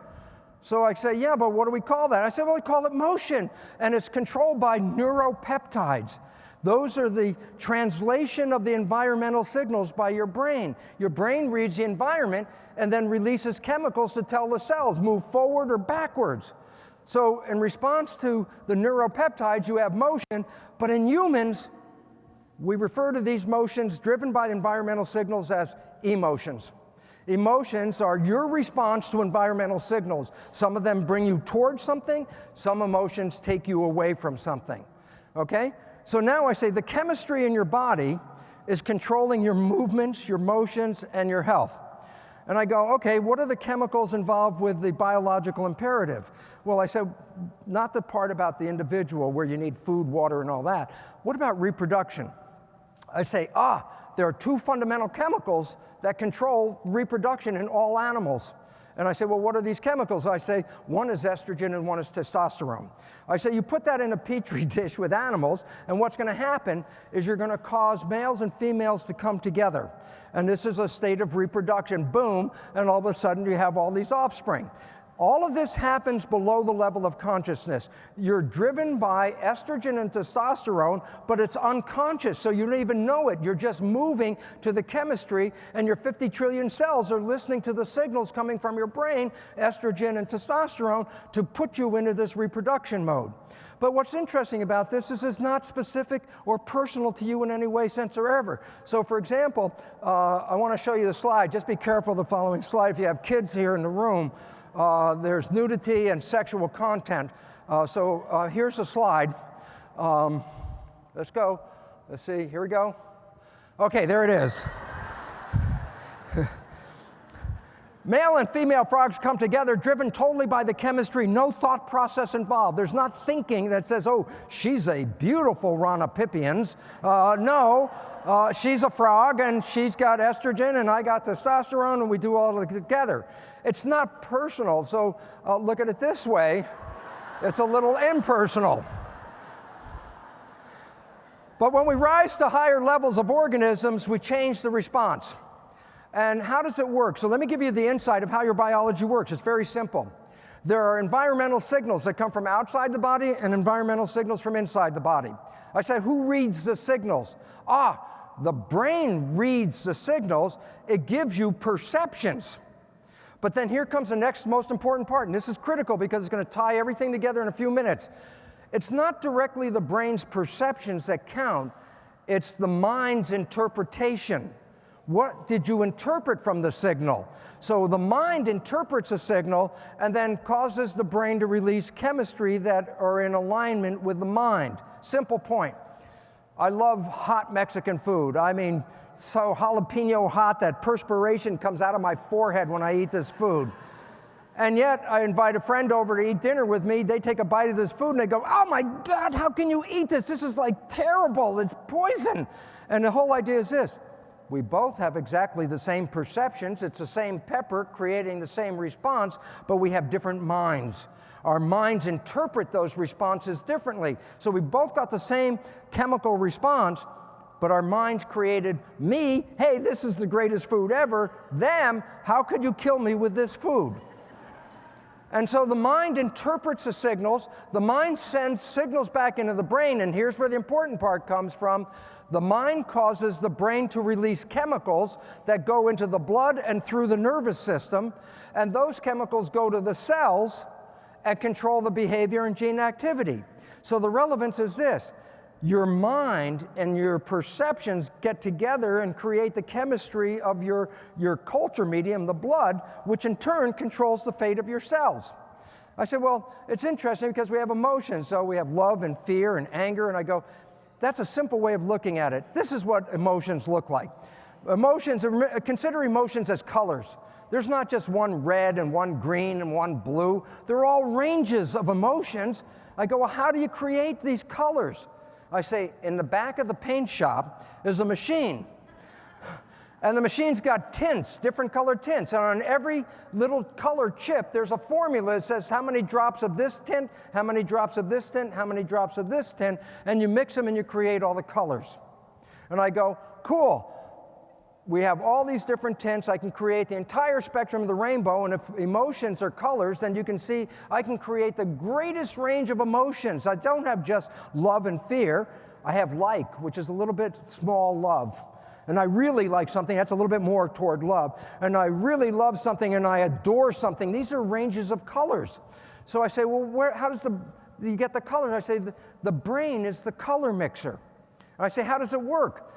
So I say, yeah, but what do we call that? I said, well, we call it motion, and it's controlled by neuropeptides. Those are the translation of the environmental signals by your brain. Your brain reads the environment and then releases chemicals to tell the cells, move forward or backwards. So in response to the neuropeptides, you have motion, but in humans, we refer to these motions driven by environmental signals as emotions. Emotions are your response to environmental signals. Some of them bring you towards something, some emotions take you away from something, okay? So now I say the chemistry in your body is controlling your movements, your motions, and your health. And I go, okay, what are the chemicals involved with the biological imperative? Well, I said, not the part about the individual where you need food, water, and all that. What about reproduction? I say, there are two fundamental chemicals that control reproduction in all animals. And I say, well, what are these chemicals? I say, one is estrogen and one is testosterone. I say, you put that in a petri dish with animals, and what's going to happen is you're going to cause males and females to come together. And this is a state of reproduction, boom, and all of a sudden you have all these offspring. All of this happens below the level of consciousness. You're driven by estrogen and testosterone, but it's unconscious, so you don't even know it. You're just moving to the chemistry, and your 50 trillion cells are listening to the signals coming from your brain, estrogen and testosterone, to put you into this reproduction mode. But what's interesting about this is it's not specific or personal to you in any way, sense, or ever. So for example, I want to show you the slide. Just be careful of the following slide. If you have kids here in the room, there's nudity and sexual content. So here's a slide. Let's go. Let's see. Here we go. Okay, there it is. Male and female frogs come together, driven totally by the chemistry, no thought process involved. There's not thinking that says, oh, she's a beautiful Ronapippians. No, she's a frog, and she's got estrogen, and I got testosterone, and we do all of it together. It's not personal, so look at it this way. It's a little impersonal. But when we rise to higher levels of organisms, we change the response. And how does it work? So let me give you the insight of how your biology works. It's very simple. There are environmental signals that come from outside the body and environmental signals from inside the body. I said, who reads the signals? The brain reads the signals. It gives you perceptions. But then here comes the next most important part, and this is critical because it's going to tie everything together in a few minutes. It's not directly the brain's perceptions that count. It's the mind's interpretation. What did you interpret from the signal? So the mind interprets a signal and then causes the brain to release chemistry that are in alignment with the mind. Simple point. I love hot Mexican food. I mean, so jalapeno hot that perspiration comes out of my forehead when I eat this food. And yet, I invite a friend over to eat dinner with me. They take a bite of this food and they go, oh my God, how can you eat this? This is like terrible. It's poison. And the whole idea is this. We both have exactly the same perceptions. It's the same pepper creating the same response, but we have different minds. Our minds interpret those responses differently. So we both got the same chemical response, but our minds created me, hey, this is the greatest food ever. Them, how could you kill me with this food? And so the mind interprets the signals. The mind sends signals back into the brain, and here's where the important part comes from. The mind causes the brain to release chemicals that go into the blood and through the nervous system, and those chemicals go to the cells and control the behavior and gene activity. So the relevance is this. your mind and your perceptions get together and create the chemistry of your culture medium, the blood, which in turn controls the fate of your cells. I said, well, it's interesting because we have emotions. So we have love and fear and anger. And I go, that's a simple way of looking at it. This is what emotions look like. Consider emotions as colors. There's not just one red and one green and one blue. They're all ranges of emotions. I go, well, how do you create these colors? I say, in the back of the paint shop is a machine. And the machine's got tints, different colored tints. And on every little color chip, there's a formula that says how many drops of this tint, how many drops of this tint, how many drops of this tint, and you mix them and you create all the colors. And I go, cool. We have all these different tints. I can create the entire spectrum of the rainbow, and if emotions are colors, then you can see I can create the greatest range of emotions. I don't have just love and fear. I have like, which is a little bit small love. And I really like something, that's a little bit more toward love. And I really love something and I adore something. These are ranges of colors. So I say, well, how does you get the colors? I say, the brain is the color mixer. And I say, how does it work?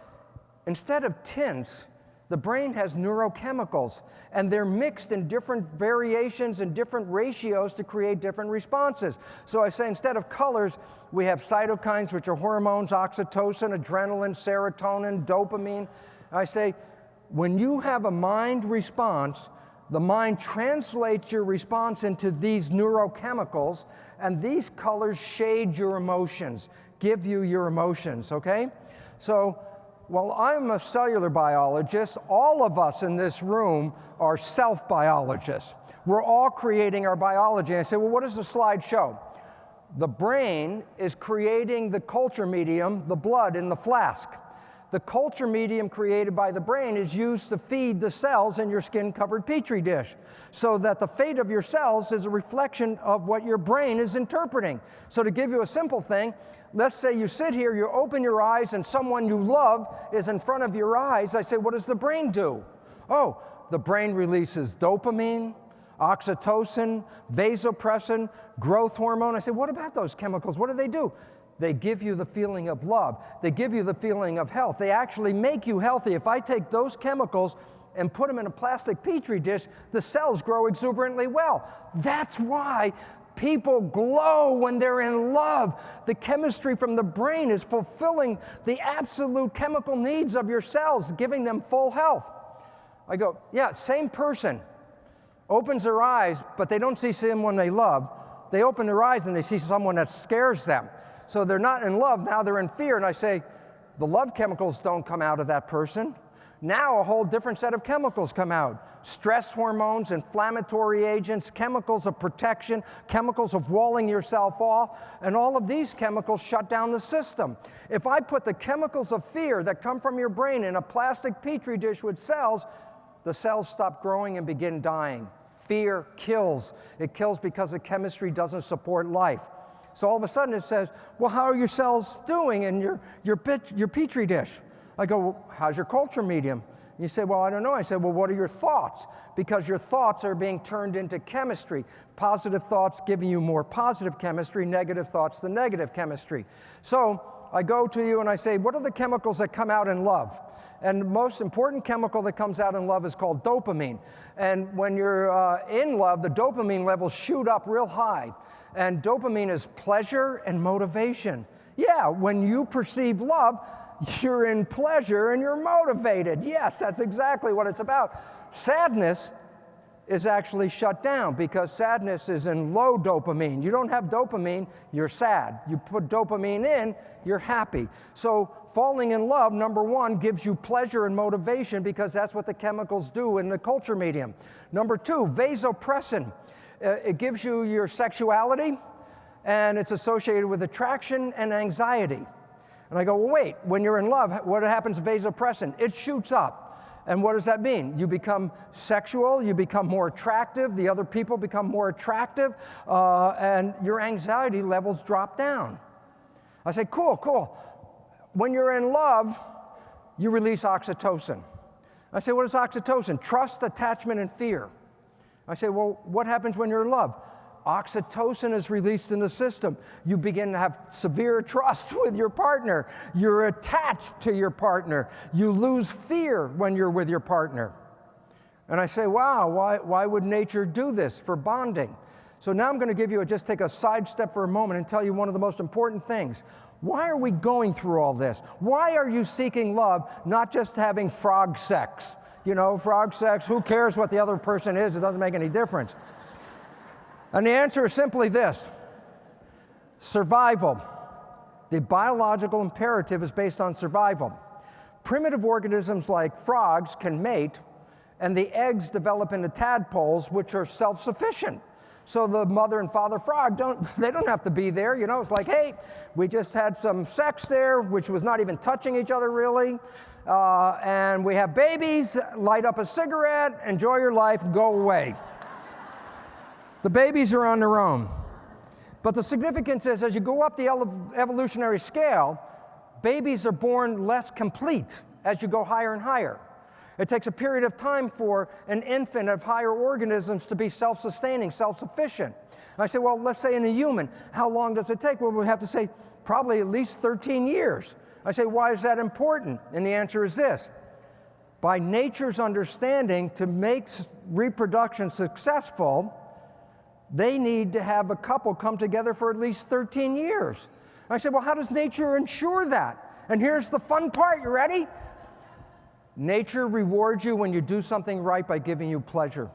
Instead of tints, the brain has neurochemicals, and they're mixed in different variations and different ratios to create different responses. So I say instead of colors, we have cytokines, which are hormones, oxytocin, adrenaline, serotonin, dopamine. I say, when you have a mind response, the mind translates your response into these neurochemicals, and these colors shade your emotions, give you your emotions, okay? So, well, I'm a cellular biologist. All of us in this room are self-biologists. We're all creating our biology. And I say, well, what does the slide show? The brain is creating the culture medium, the blood in the flask. The culture medium created by the brain is used to feed the cells in your skin-covered petri dish, so that the fate of your cells is a reflection of what your brain is interpreting. So to give you a simple thing, let's say you sit here, you open your eyes, and someone you love is in front of your eyes. I say, what does the brain do? Oh, the brain releases dopamine, oxytocin, vasopressin, growth hormone. I say, what about those chemicals? What do they do? They give you the feeling of love. They give you the feeling of health. They actually make you healthy. If I take those chemicals and put them in a plastic petri dish, the cells grow exuberantly well. That's why people glow when they're in love. The chemistry from the brain is fulfilling the absolute chemical needs of your cells, giving them full health. I go, yeah, same person opens their eyes, but they don't see someone they love. They open their eyes and they see someone that scares them. So they're not in love, now they're in fear. And I say, the love chemicals don't come out of that person. Now a whole different set of chemicals come out. Stress hormones, inflammatory agents, chemicals of protection, chemicals of walling yourself off, and all of these chemicals shut down the system. If I put the chemicals of fear that come from your brain in a plastic petri dish with cells, the cells stop growing and begin dying. Fear kills. It kills because the chemistry doesn't support life. So all of a sudden it says, well, how are your cells doing in your petri dish? I go, well, how's your culture medium? You say, well, I don't know. I said, well, what are your thoughts? Because your thoughts are being turned into chemistry. Positive thoughts giving you more positive chemistry, negative thoughts the negative chemistry. So I go to you and I say, what are the chemicals that come out in love? And the most important chemical that comes out in love is called dopamine. And when you're in love, the dopamine levels shoot up real high. And dopamine is pleasure and motivation. Yeah, when you perceive love, you're in pleasure and you're motivated. Yes, that's exactly what it's about. Sadness is actually shut down because sadness is in low dopamine. You don't have dopamine, you're sad. You put dopamine in, you're happy. So falling in love, number one, gives you pleasure and motivation because that's what the chemicals do in the culture medium. Number two, vasopressin. It gives you your sexuality, and it's associated with attraction and anxiety. And I go, well, wait, when you're in love, what happens to vasopressin? It shoots up. And what does that mean? You become sexual, you become more attractive, the other people become more attractive, and your anxiety levels drop down. I say, cool, cool. When you're in love, you release oxytocin. I say, what is oxytocin? Trust, attachment, and fear. I say, well, what happens when you're in love? Oxytocin is released in the system. You begin to have severe trust with your partner. You're attached to your partner. You lose fear when you're with your partner. And I say, wow, why would nature do this for bonding? So now I'm going to give you just take a sidestep for a moment and tell you one of the most important things. Why are we going through all this? Why are you seeking love, not just having frog sex? You know, frog sex, who cares what the other person is? It doesn't make any difference. And the answer is simply this: survival. The biological imperative is based on survival. Primitive organisms like frogs can mate, and the eggs develop into tadpoles, which are self-sufficient. So the mother and father frog don't have to be there. You know, it's like, hey, we just had some sex there, which was not even touching each other really. And we have babies, light up a cigarette, enjoy your life, go away. The babies are on their own. But the significance is, as you go up the evolutionary scale, babies are born less complete as you go higher and higher. It takes a period of time for an infant of higher organisms to be self-sustaining, self-sufficient. And I say, well, let's say in a human, how long does it take? Well, we have to say probably at least 13 years. I say, why is that important? And the answer is this: by nature's understanding, to make reproduction successful, they need to have a couple come together for at least 13 years. And I said, well, how does nature ensure that? And here's the fun part. You ready? Nature rewards you when you do something right by giving you pleasure.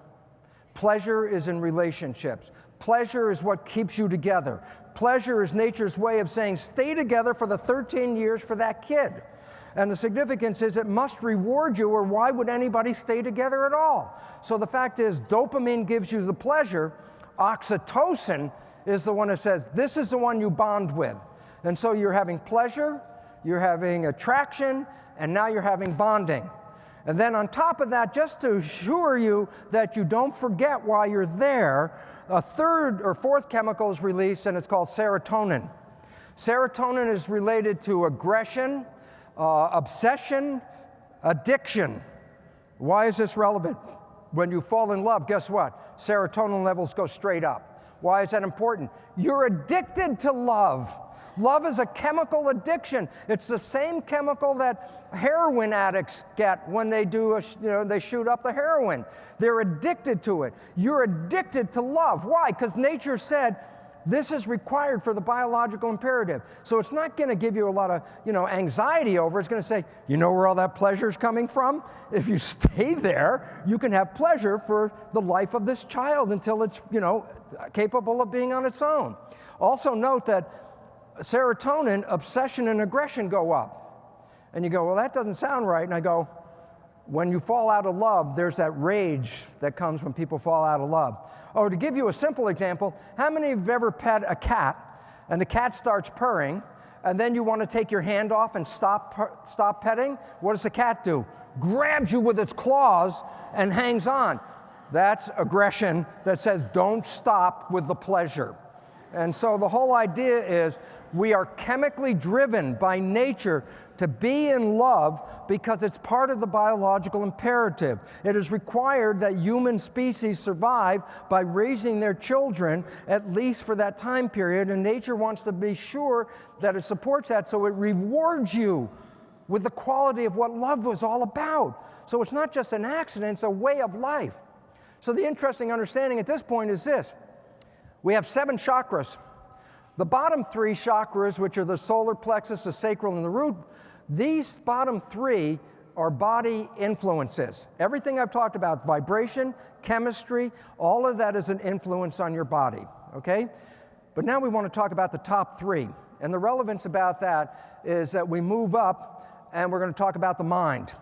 Pleasure is in relationships. Pleasure is what keeps you together. Pleasure is nature's way of saying, stay together for the 13 years for that kid. And the significance is it must reward you, or why would anybody stay together at all? So the fact is, dopamine gives you the pleasure. Oxytocin is the one that says, this is the one you bond with. And so you're having pleasure, you're having attraction, and now you're having bonding. And then on top of that, just to assure you that you don't forget why you're there, a third or fourth chemical is released, and it's called serotonin. Serotonin is related to aggression, obsession, addiction. Why is this relevant? When you fall in love, guess what? Serotonin levels go straight up. Why is that important? You're addicted to love. Love is a chemical addiction. It's the same chemical that heroin addicts get when they they shoot up the heroin. They're addicted to it. You're addicted to love. Why? Because nature said this is required for the biological imperative. So it's not going to give you a lot of, anxiety over. It's going to say, you know where all that pleasure is coming from? If you stay there, you can have pleasure for the life of this child until it's, capable of being on its own. Also note that serotonin, obsession, and aggression go up. And you go, well, that doesn't sound right. And I go, when you fall out of love, there's that rage that comes when people fall out of love. Or to give you a simple example, how many of you have ever pet a cat, and the cat starts purring, and then you want to take your hand off and stop petting? What does the cat do? Grabs you with its claws and hangs on. That's aggression that says, don't stop with the pleasure. And so the whole idea is we are chemically driven by nature to be in love because it's part of the biological imperative. It is required that human species survive by raising their children, at least for that time period, and nature wants to be sure that it supports that, so it rewards you with the quality of what love was all about. So it's not just an accident, it's a way of life. So the interesting understanding at this point is this. We have 7 chakras. The bottom 3 chakras, which are the solar plexus, the sacral, and the root, these bottom 3 are body influences. Everything I've talked about, vibration, chemistry, all of that is an influence on your body, okay? But now we want to talk about the top 3. And the relevance about that is that we move up and we're going to talk about the mind.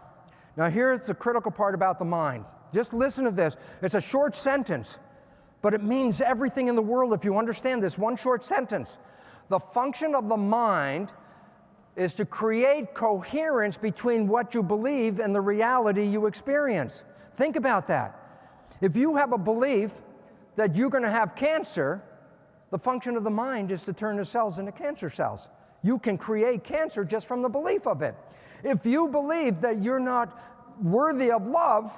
Now here's the critical part about the mind. Just listen to this. It's a short sentence, but it means everything in the world if you understand this one short sentence. The function of the mind is to create coherence between what you believe and the reality you experience. Think about that. If you have a belief that you're going to have cancer, the function of the mind is to turn the cells into cancer cells. You can create cancer just from the belief of it. If you believe that you're not worthy of love,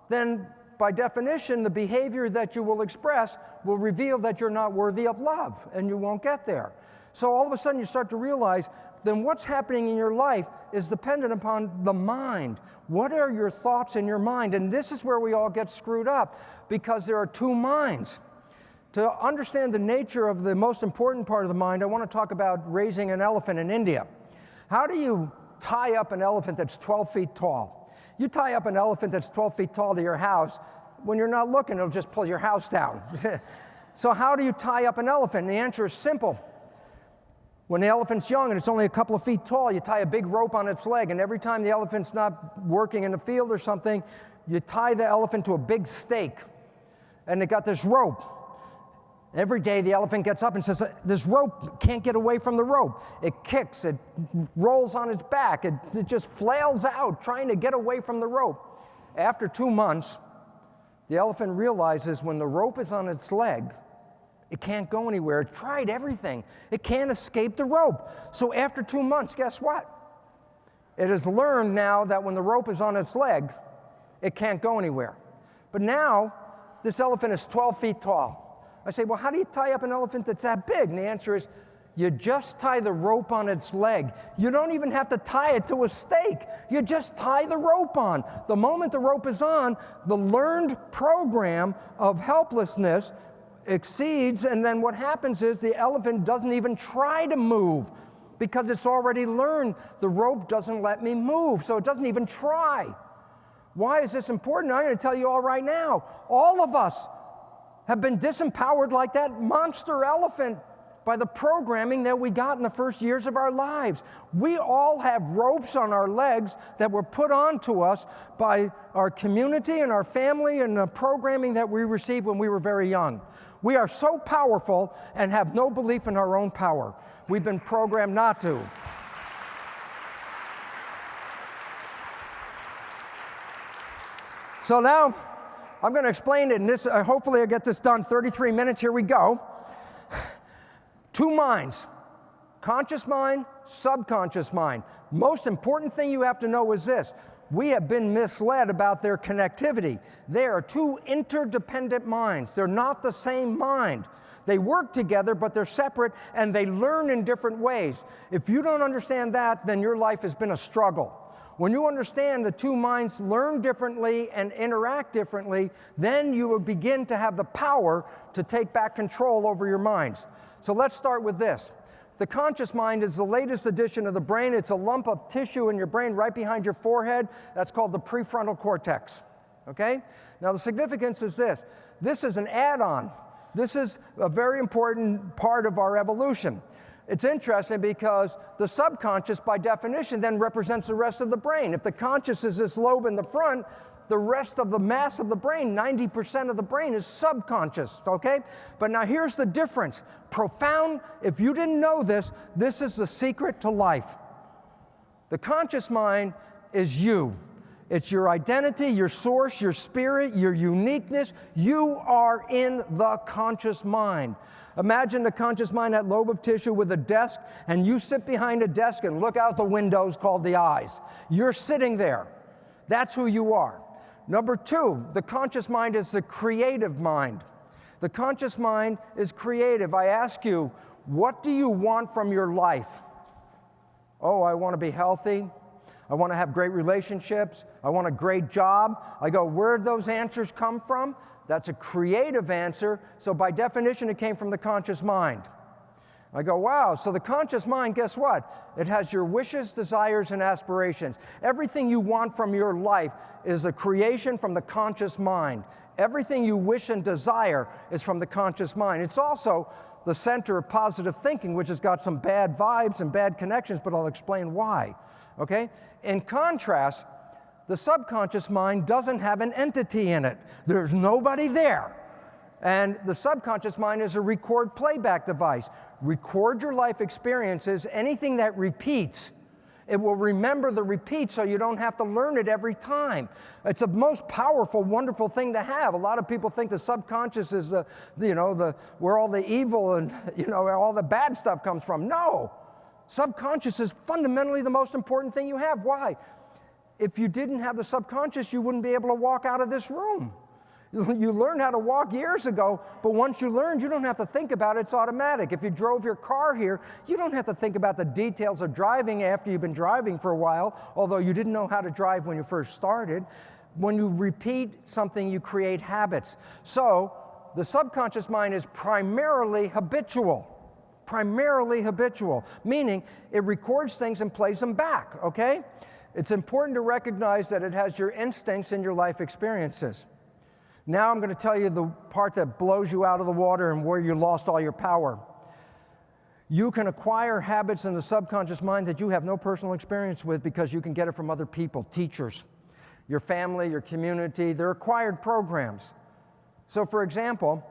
then by definition, the behavior that you will express will reveal that you're not worthy of love, and you won't get there. So all of a sudden you start to realize then what's happening in your life is dependent upon the mind. What are your thoughts in your mind? And this is where we all get screwed up, because there are two minds. To understand the nature of the most important part of the mind, I want to talk about raising an elephant in India. How do you tie up an elephant that's 12 feet tall? You tie up an elephant that's 12 feet tall to your house, when you're not looking, it'll just pull your house down. So how do you tie up an elephant? And the answer is simple. When the elephant's young and it's only a couple of feet tall, you tie a big rope on its leg, and every time the elephant's not working in the field or something, you tie the elephant to a big stake, and they got this rope. Every day the elephant gets up and says, this rope can't get away from the rope. It kicks, it rolls on its back, it just flails out trying to get away from the rope. After 2 months, the elephant realizes when the rope is on its leg, it can't go anywhere. It tried everything. It can't escape the rope. So after 2 months, guess what? It has learned now that when the rope is on its leg, it can't go anywhere. But now, this elephant is 12 feet tall. I say, well, how do you tie up an elephant that's that big? And the answer is, you just tie the rope on its leg. You don't even have to tie it to a stake. You just tie the rope on. The moment the rope is on, the learned program of helplessness exceeds, and then what happens is the elephant doesn't even try to move because it's already learned the rope doesn't let me move, so it doesn't even try. Why is this important? I'm going to tell you all right now. All of us have been disempowered like that monster elephant by the programming that we got in the first years of our lives. We all have ropes on our legs that were put onto us by our community and our family and the programming that we received when we were very young. We are so powerful and have no belief in our own power. We've been programmed not to. So now, I'm going to explain it, and this, hopefully I'll get this done. 33 minutes, here we go. Two minds, conscious mind, subconscious mind. Most important thing you have to know is this. We have been misled about their connectivity. They are two interdependent minds. They're not the same mind. They work together, but they're separate, and they learn in different ways. If you don't understand that, then your life has been a struggle. When you understand the two minds learn differently and interact differently, then you will begin to have the power to take back control over your minds. So let's start with this. The conscious mind is the latest addition of the brain. It's a lump of tissue in your brain right behind your forehead. That's called the prefrontal cortex, okay? Now the significance is this. This is an add-on. This is a very important part of our evolution. It's interesting because the subconscious, by definition, then represents the rest of the brain. If the conscious is this lobe in the front, the rest of the mass of the brain, 90% of the brain, is subconscious, okay? But now here's the difference. Profound, if you didn't know this, this is the secret to life. The conscious mind is you. It's your identity, your source, your spirit, your uniqueness. You are in the conscious mind. Imagine the conscious mind, that lobe of tissue with a desk, and you sit behind a desk and look out the windows called the eyes. You're sitting there. That's who you are. Number two, the conscious mind is the creative mind. The conscious mind is creative. I ask you, what do you want from your life? Oh, I want to be healthy. I want to have great relationships. I want a great job. I go, where did those answers come from? That's a creative answer, so by definition, it came from the conscious mind. I go, wow, so the conscious mind, guess what? It has your wishes, desires, and aspirations. Everything you want from your life is a creation from the conscious mind. Everything you wish and desire is from the conscious mind. It's also the center of positive thinking, which has got some bad vibes and bad connections, but I'll explain why, okay? In contrast, the subconscious mind doesn't have an entity in it. There's nobody there. And the subconscious mind is a record playback device. Record your life experiences. Anything that repeats, it will remember the repeat so you don't have to learn it every time. It's the most powerful, wonderful thing to have. A lot of people think the subconscious is where all the evil and where all the bad stuff comes from. No. Subconscious is fundamentally the most important thing you have. Why? If you didn't have the subconscious, you wouldn't be able to walk out of this room. You learned how to walk years ago, but once you learned, you don't have to think about it. It's automatic. If you drove your car here, you don't have to think about the details of driving after you've been driving for a while, although you didn't know how to drive when you first started. When you repeat something, you create habits. So the subconscious mind is primarily habitual, meaning it records things and plays them back, okay? It's important to recognize that it has your instincts and your life experiences. Now I'm going to tell you the part that blows you out of the water and where you lost all your power. You can acquire habits in the subconscious mind that you have no personal experience with because you can get it from other people, teachers, your family, your community. They're acquired programs. So for example,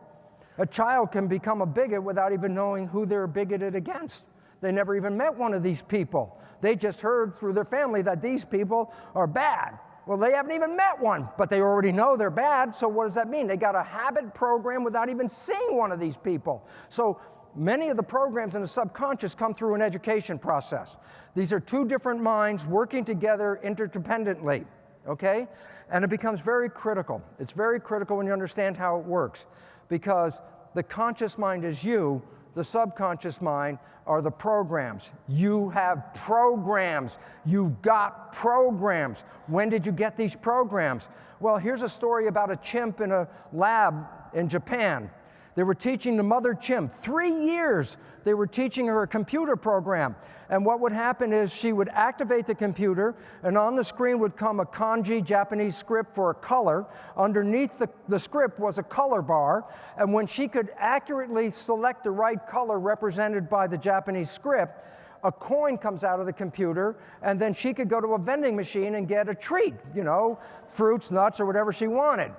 a child can become a bigot without even knowing who they're bigoted against. They never even met one of these people. They just heard through their family that these people are bad. Well, they haven't even met one, but they already know they're bad, so what does that mean? They got a habit program without even seeing one of these people. So many of the programs in the subconscious come through an education process. These are two different minds working together interdependently, okay? And it becomes very critical. It's very critical when you understand how it works, because the conscious mind is you, the subconscious mind are the programs. You have programs. You got programs. When did you get these programs? Well, here's a story about a chimp in a lab in Japan. They were teaching the mother chimp, 3 years, they were teaching her a computer program. And what would happen is she would activate the computer, and on the screen would come a kanji, Japanese script for a color. Underneath the script was a color bar, and when she could accurately select the right color represented by the Japanese script, a coin comes out of the computer, and then she could go to a vending machine and get a treat, you know, fruits, nuts, or whatever she wanted.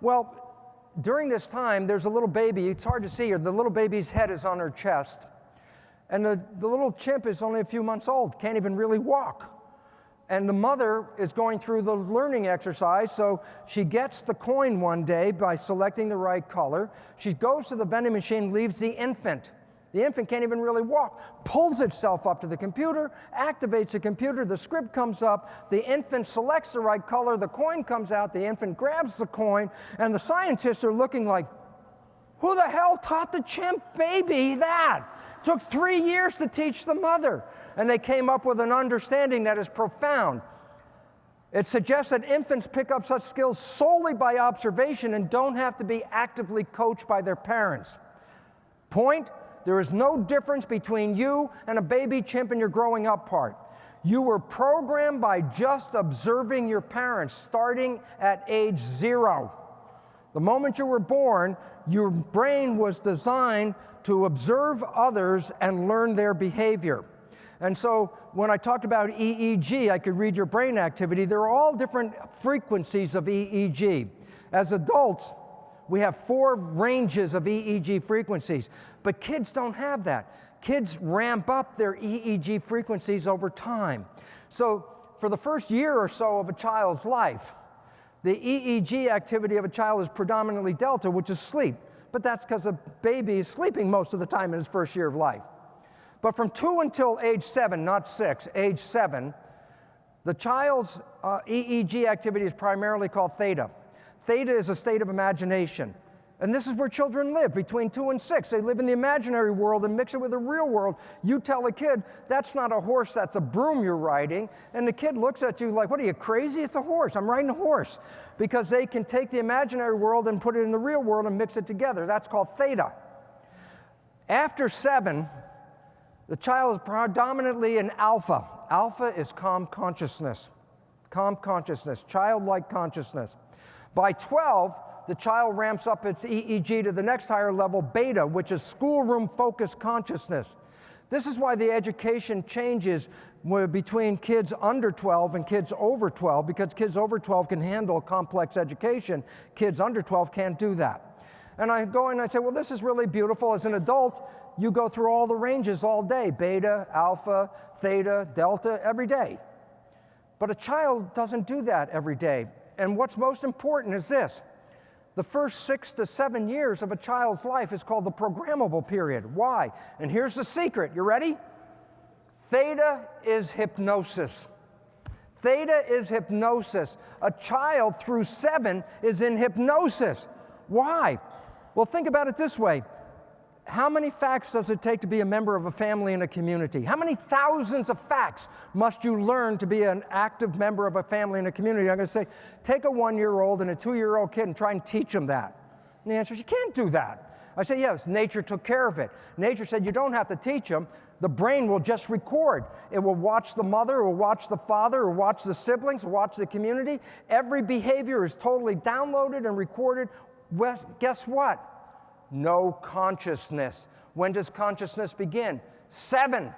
Well, during this time, there's a little baby. It's hard to see her. The little baby's head is on her chest. And the little chimp is only a few months old, can't even really walk. And the mother is going through the learning exercise, so she gets the coin one day by selecting the right color. She goes to the vending machine, leaves the infant. The infant can't even really walk, pulls itself up to the computer, activates the computer, the script comes up, the infant selects the right color, the coin comes out, the infant grabs the coin, and the scientists are looking like, who the hell taught the chimp baby that? It took 3 years to teach the mother. And they came up with an understanding that is profound. It suggests that infants pick up such skills solely by observation and don't have to be actively coached by their parents. Point? There is no difference between you and a baby chimp in your growing up part. You were programmed by just observing your parents starting at age 0. The moment you were born, your brain was designed to observe others and learn their behavior. And so when I talked about EEG, I could read your brain activity. There are all different frequencies of EEG. As adults, we have 4 ranges of EEG frequencies, but kids don't have that. Kids ramp up their EEG frequencies over time. So for the first year or so of a child's life, the EEG activity of a child is predominantly delta, which is sleep. But that's because a baby is sleeping most of the time in his first year of life. But from 2 until age 7, not 6, age 7, the child's EEG activity is primarily called theta. Theta is a state of imagination. And this is where children live, between 2 and 6. They live in the imaginary world and mix it with the real world. You tell a kid, that's not a horse, that's a broom you're riding. And the kid looks at you like, what are you, crazy? It's a horse. I'm riding a horse. Because they can take the imaginary world and put it in the real world and mix it together. That's called theta. After 7, the child is predominantly in alpha. Alpha is calm consciousness, childlike consciousness. By 12, the child ramps up its EEG to the next higher level, beta, which is schoolroom-focused consciousness. This is why the education changes between kids under 12 and kids over 12, because kids over 12 can handle complex education. Kids under 12 can't do that. And I go and I say, well, this is really beautiful. As an adult, you go through all the ranges all day, beta, alpha, theta, delta, every day. But a child doesn't do that every day. And what's most important is this. The first 6 to 7 years of a child's life is called the programmable period. Why? And here's the secret. You ready? Theta is hypnosis. Theta is hypnosis. A child through 7 is in hypnosis. Why? Well, think about it this way. How many facts does it take to be a member of a family and a community? How many thousands of facts must you learn to be an active member of a family and a community? I'm going to say, take a 1-year-old and a 2-year-old kid and try and teach them that. And the answer is, you can't do that. I say, yes, nature took care of it. Nature said you don't have to teach them. The brain will just record. It will watch the mother, it will watch the father, it will watch the siblings, it will watch the community. Every behavior is totally downloaded and recorded. Well, guess what? No consciousness. When does consciousness begin? 7.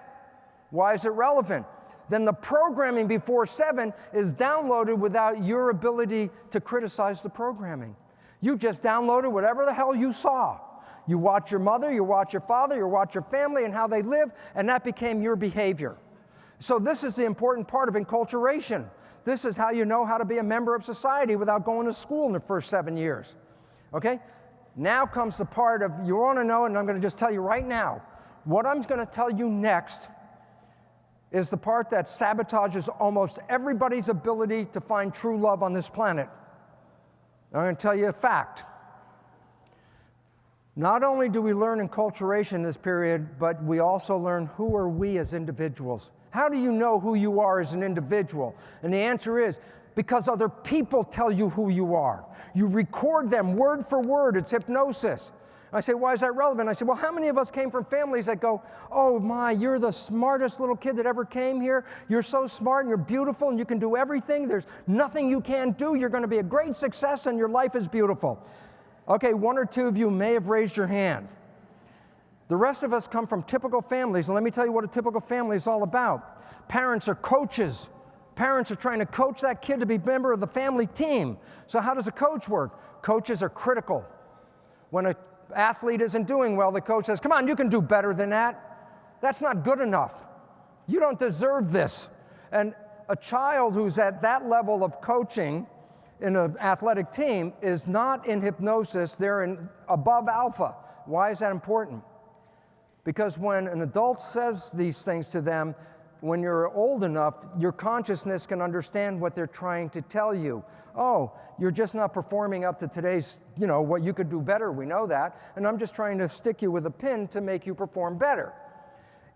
Why is it relevant? Then the programming before 7 is downloaded without your ability to criticize the programming. You just downloaded whatever the hell you saw. You watch your mother, you watch your father, you watch your family and how they live, and that became your behavior. So this is the important part of enculturation. This is how you know how to be a member of society without going to school in the first 7 years. Okay? Now comes the part of, you want to know, and I'm going to just tell you right now, what I'm going to tell you next is the part that sabotages almost everybody's ability to find true love on this planet. I'm going to tell you a fact. Not only do we learn enculturation in this period, but we also learn who are we as individuals. How do you know who you are as an individual? And the answer is, because other people tell you who you are. You record them word for word. It's hypnosis. I say, why is that relevant? I say, well, how many of us came from families that go, oh my, you're the smartest little kid that ever came here. You're so smart and you're beautiful and you can do everything. There's nothing you can't do. You're going to be a great success and your life is beautiful. Okay, 1 or 2 of you may have raised your hand. The rest of us come from typical families, and let me tell you what a typical family is all about. Parents are coaches. Parents are trying to coach that kid to be a member of the family team. So how does a coach work? Coaches are critical. When an athlete isn't doing well, the coach says, come on, you can do better than that. That's not good enough. You don't deserve this. And a child who's at that level of coaching in an athletic team is not in hypnosis, they're in above alpha. Why is that important? Because when an adult says these things to them, when you're old enough, your consciousness can understand what they're trying to tell you. Oh, you're just not performing up to today's, what you could do better, we know that, and I'm just trying to stick you with a pin to make you perform better.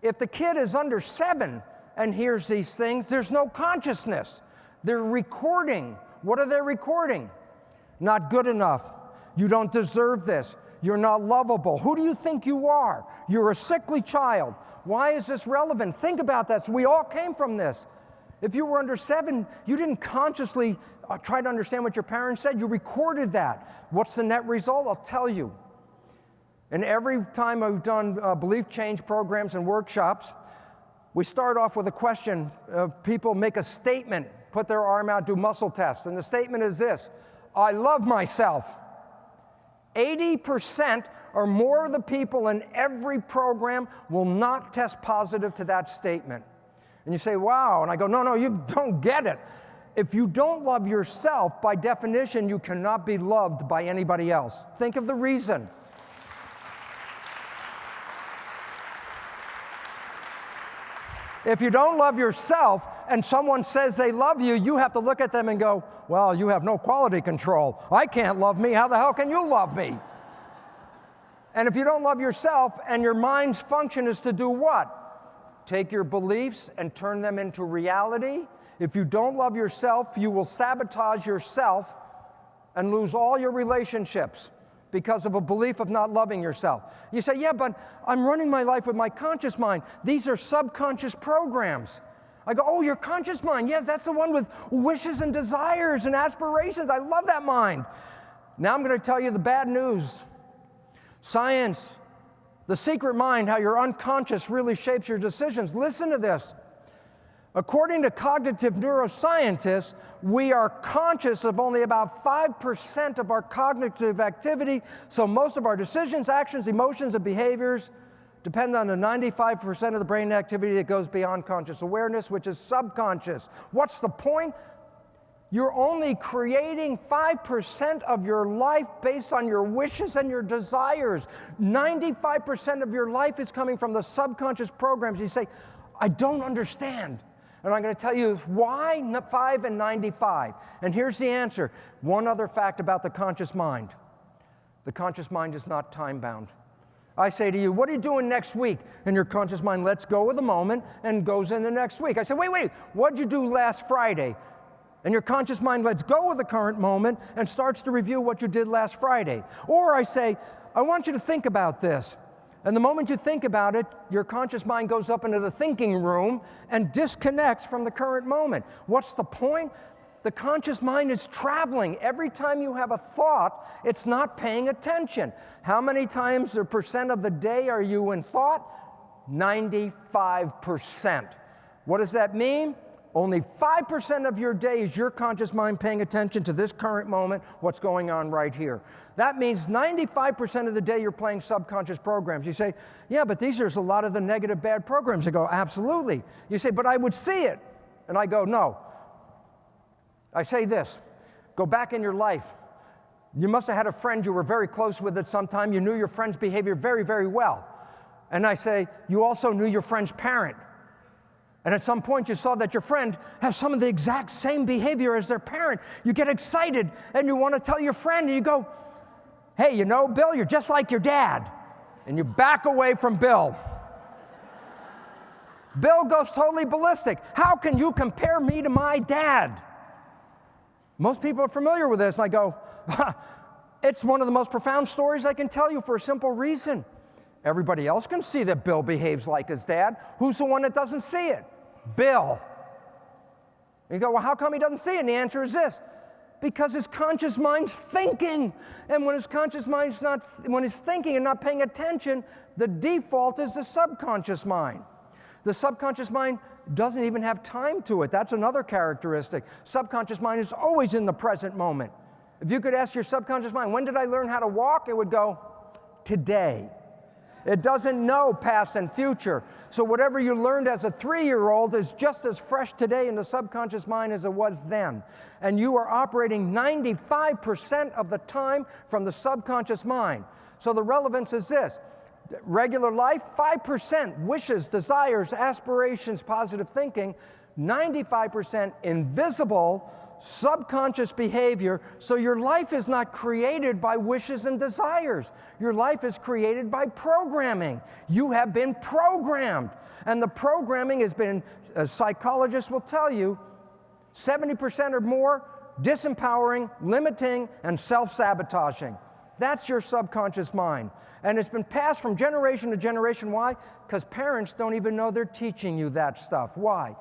If the kid is under 7 and hears these things, there's no consciousness. They're recording. What are they recording? Not good enough. You don't deserve this. You're not lovable. Who do you think you are? You're a sickly child. Why is this relevant? Think about that. So we all came from this. If you were under 7, you didn't consciously try to understand what your parents said. You recorded that. What's the net result? I'll tell you. And every time I've done belief change programs and workshops, we start off with a question. People make a statement, put their arm out, do muscle tests. And the statement is this: I love myself. 80% or more of the people in every program will not test positive to that statement. And you say, wow. And I go, no, you don't get it. If you don't love yourself, by definition, you cannot be loved by anybody else. Think of the reason. If you don't love yourself and someone says they love you, you have to look at them and go, well, you have no quality control. I can't love me. How the hell can you love me? And if you don't love yourself and your mind's function is to do what? Take your beliefs and turn them into reality. If you don't love yourself, you will sabotage yourself and lose all your relationships because of a belief of not loving yourself. You say, yeah, but I'm running my life with my conscious mind. These are subconscious programs. I go, oh, your conscious mind. Yes, that's the one with wishes and desires and aspirations. I love that mind. Now I'm going to tell you the bad news. Science, the secret mind, how your unconscious really shapes your decisions. Listen to this. According to cognitive neuroscientists, we are conscious of only about 5% of our cognitive activity, so most of our decisions, actions, emotions, and behaviors depend on the 95% of the brain activity that goes beyond conscious awareness, which is subconscious. What's the point? You're only creating 5% of your life based on your wishes and your desires. 95% of your life is coming from the subconscious programs. You say, I don't understand. And I'm going to tell you why 5 and 95. And here's the answer. One other fact about the conscious mind. The conscious mind is not time-bound. I say to you, what are you doing next week? And your conscious mind lets go of the moment and goes into next week. I say, wait, what did you do last Friday? And your conscious mind lets go of the current moment and starts to review what you did last Friday. Or I say, I want you to think about this. And the moment you think about it, your conscious mind goes up into the thinking room and disconnects from the current moment. What's the point? The conscious mind is traveling. Every time you have a thought, it's not paying attention. How many times or percent of the day are you in thought? 95%. What does that mean? Only 5% of your day is your conscious mind paying attention to this current moment, what's going on right here. That means 95% of the day you're playing subconscious programs. You say, yeah, but these are a lot of the negative, bad programs. I go, absolutely. You say, but I would see it. And I go, no. I say this, go back in your life. You must have had a friend you were very close with at some time. You knew your friend's behavior very, very well. And I say, you also knew your friend's parent. And at some point you saw that your friend has some of the exact same behavior as their parent. You get excited and you want to tell your friend and you go, hey, you know, Bill, you're just like your dad. And you back away from Bill. Bill goes totally ballistic. How can you compare me to my dad? Most people are familiar with this, and I go, it's one of the most profound stories I can tell you for a simple reason. Everybody else can see that Bill behaves like his dad. Who's the one that doesn't see it? Bill. You go, well, how come he doesn't see it? And the answer is this. Because his conscious mind's thinking. And when his conscious mind's when he's thinking and not paying attention, the default is the subconscious mind. The subconscious mind doesn't even have time to it. That's another characteristic. Subconscious mind is always in the present moment. If you could ask your subconscious mind, when did I learn how to walk? It would go, today. It doesn't know past and future. So whatever you learned as a 3-year-old is just as fresh today in the subconscious mind as it was then. And you are operating 95% of the time from the subconscious mind. So the relevance is this. Regular life, 5% wishes, desires, aspirations, positive thinking, 95% invisible, subconscious behavior. So your life is not created by wishes and desires. Your life is created by programming. You have been programmed. And the programming has been, as psychologists will tell you, 70% or more disempowering, limiting, and self-sabotaging. That's your subconscious mind. And it's been passed from generation to generation. Why? Because parents don't even know they're teaching you that stuff. Why?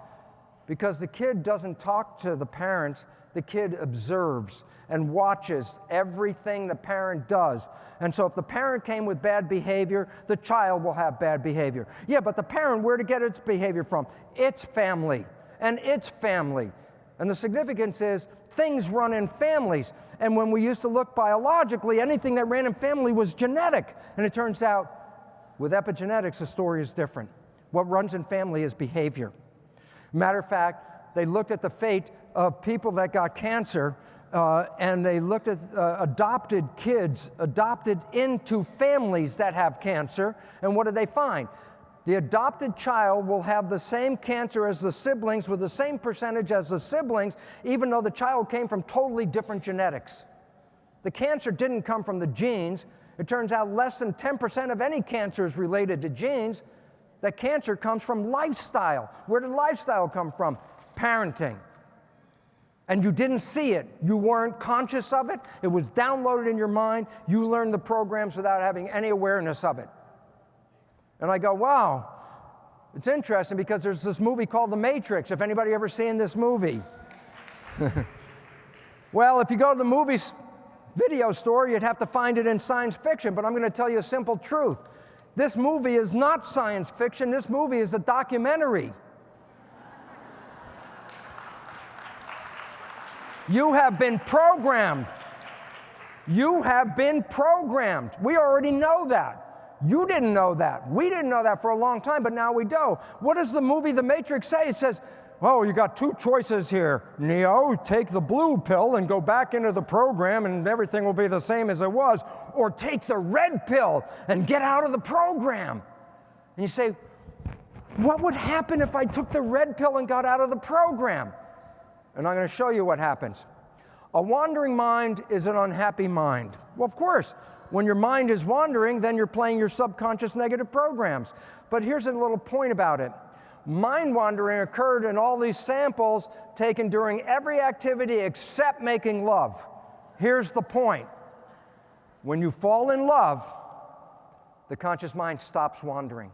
Because the kid doesn't talk to the parents. The kid observes and watches everything the parent does. And so if the parent came with bad behavior, the child will have bad behavior. Yeah, but the parent, where to get its behavior from? Its family and its family. And the significance is things run in families. And when we used to look biologically, anything that ran in family was genetic. And it turns out, with epigenetics, the story is different. What runs in family is behavior. Matter of fact, they looked at the fate of people that got cancer, and they looked at adopted kids adopted into families that have cancer. And what did they find? The adopted child will have the same cancer as the siblings with the same percentage as the siblings, even though the child came from totally different genetics. The cancer didn't come from the genes. It turns out less than 10% of any cancer is related to genes. That cancer comes from lifestyle. Where did lifestyle come from? Parenting. And you didn't see it. You weren't conscious of it. It was downloaded in your mind. You learned the programs without having any awareness of it. And I go, wow, it's interesting because there's this movie called The Matrix. If anybody ever seen this movie? Well, if you go to the movie video store, you'd have to find it in science fiction, but I'm going to tell you a simple truth. This movie is not science fiction. This movie is a documentary. You have been programmed. You have been programmed. We already know that. You didn't know that. We didn't know that for a long time, but now we do. What does the movie The Matrix say? It says, oh, you got two choices here. Neo, take the blue pill and go back into the program and everything will be the same as it was. Or take the red pill and get out of the program. And you say, What would happen if I took the red pill and got out of the program? And I'm going to show you what happens. A wandering mind is an unhappy mind. Well, of course, when your mind is wandering, then you're playing your subconscious negative programs. But here's a little point about it. Mind wandering occurred in all these samples taken during every activity except making love. Here's the point. When you fall in love, the conscious mind stops wandering.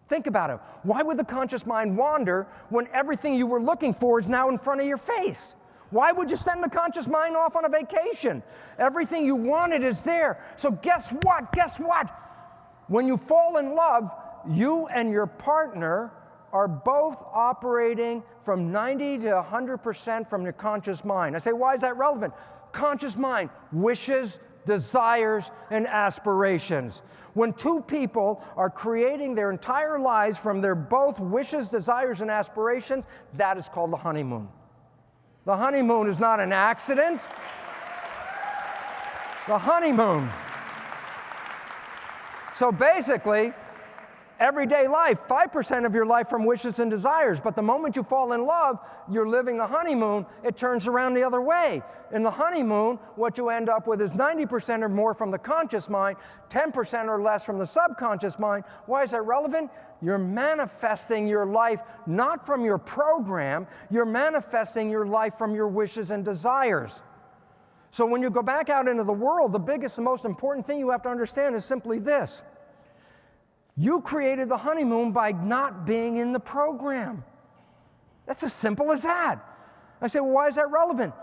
Think about it. Why would the conscious mind wander when everything you were looking for is now in front of your face? Why would you send the conscious mind off on a vacation? Everything you wanted is there. So guess what? Guess what? When you fall in love, you and your partner are both operating from 90 to 100% from your conscious mind. I say, why is that relevant? Conscious mind, wishes, desires, and aspirations. When two people are creating their entire lives from their both wishes, desires, and aspirations, that is called the honeymoon. The honeymoon is not an accident. The honeymoon. So basically, everyday life, 5% of your life from wishes and desires. But the moment you fall in love, you're living the honeymoon, it turns around the other way. In the honeymoon, what you end up with is 90% or more from the conscious mind, 10% or less from the subconscious mind. Why is that relevant? You're manifesting your life not from your program, you're manifesting your life from your wishes and desires. So when you go back out into the world, the biggest and most important thing you have to understand is simply this. You created the honeymoon by not being in the program. That's as simple as that. I say, well, why is that relevant?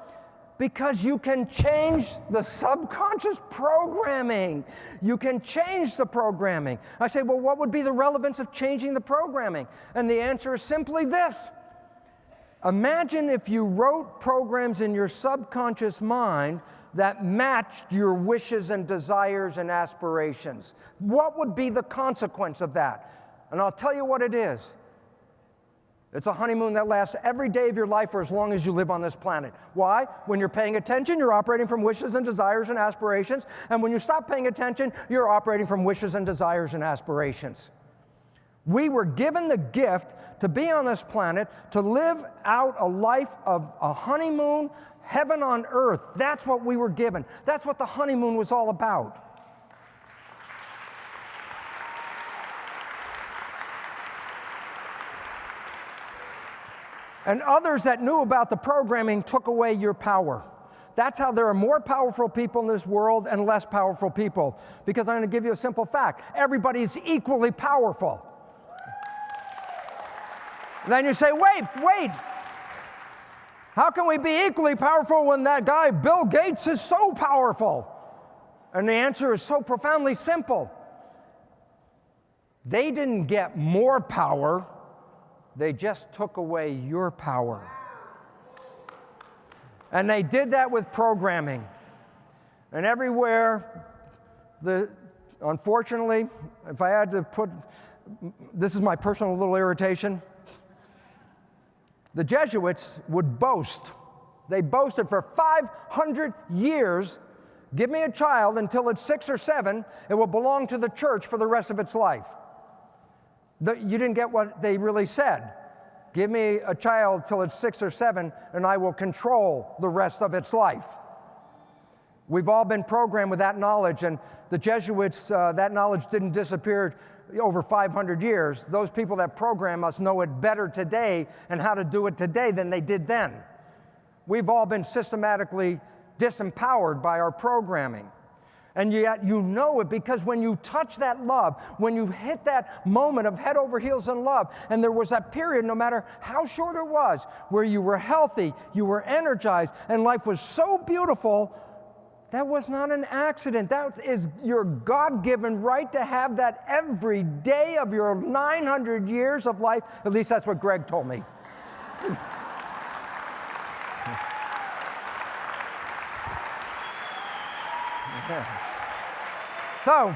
Because you can change the subconscious programming. You can change the programming. I say, well, what would be the relevance of changing the programming? And the answer is simply this. Imagine if you wrote programs in your subconscious mind that matched your wishes and desires and aspirations. What would be the consequence of that? And I'll tell you what it is. It's a honeymoon that lasts every day of your life for as long as you live on this planet. Why? When you're paying attention, you're operating from wishes and desires and aspirations. And when you stop paying attention, you're operating from wishes and desires and aspirations. We were given the gift to be on this planet, to live out a life of a honeymoon, heaven on earth. That's what we were given. That's what the honeymoon was all about. And others that knew about the programming took away your power. That's how there are more powerful people in this world and less powerful people. Because I'm going to give you a simple fact. Everybody is equally powerful. Then you say, wait. How can we be equally powerful when that guy, Bill Gates, is so powerful? And the answer is so profoundly simple. They didn't get more power. They just took away your power. And they did that with programming. And everywhere, unfortunately, if I had to put, this is my personal little irritation, the Jesuits would boast. They boasted for 500 years, give me a child until it's 6 or 7, it will belong to the church for the rest of its life. You didn't get what they really said. Give me a child till it's 6 or 7, and I will control the rest of its life. We've all been programmed with that knowledge, and the Jesuits, that knowledge didn't disappear over 500 years. Those people that program us know it better today and how to do it today than they did then. We've all been systematically disempowered by our programming. And yet you know it because when you touch that love, when you hit that moment of head over heels in love, and there was that period, no matter how short it was, where you were healthy, you were energized, and life was so beautiful, that was not an accident. That is your God-given right to have that every day of your 900 years of life. At least that's what Greg told me. Okay. So,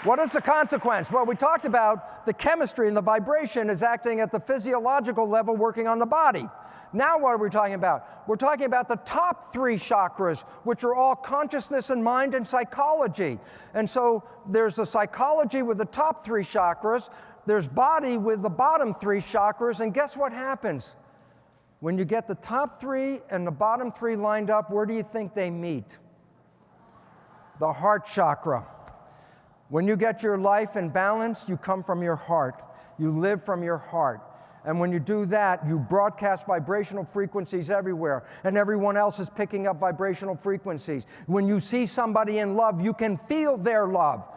what is the consequence? Well, we talked about the chemistry and the vibration is acting at the physiological level, working on the body. Now what are we talking about? We're talking about the top 3 chakras, which are all consciousness and mind and psychology. And so there's a psychology with the top 3 chakras. there's body with the bottom 3 chakras, and guess what happens? When you get the top 3 and the bottom 3 lined up, where do you think they meet? The heart chakra. When you get your life in balance, you come from your heart. You live from your heart. And when you do that, you broadcast vibrational frequencies everywhere, and everyone else is picking up vibrational frequencies. When you see somebody in love, you can feel their love.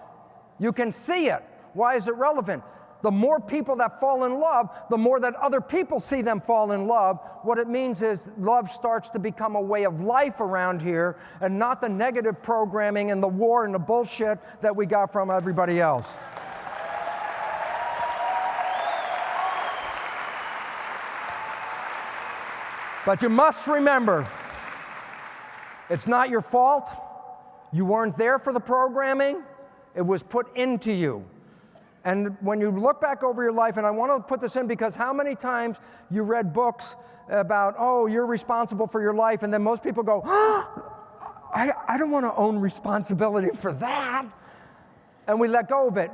You can see it. Why is it relevant? The more people that fall in love, the more that other people see them fall in love. What it means is love starts to become a way of life around here, and not the negative programming and the war and the bullshit that we got from everybody else. But you must remember, it's not your fault. You weren't there for the programming. It was put into you. And when you look back over your life, and I want to put this in because how many times you read books about, oh, you're responsible for your life, and then most people go, I don't want to own responsibility for that. And we let go of it.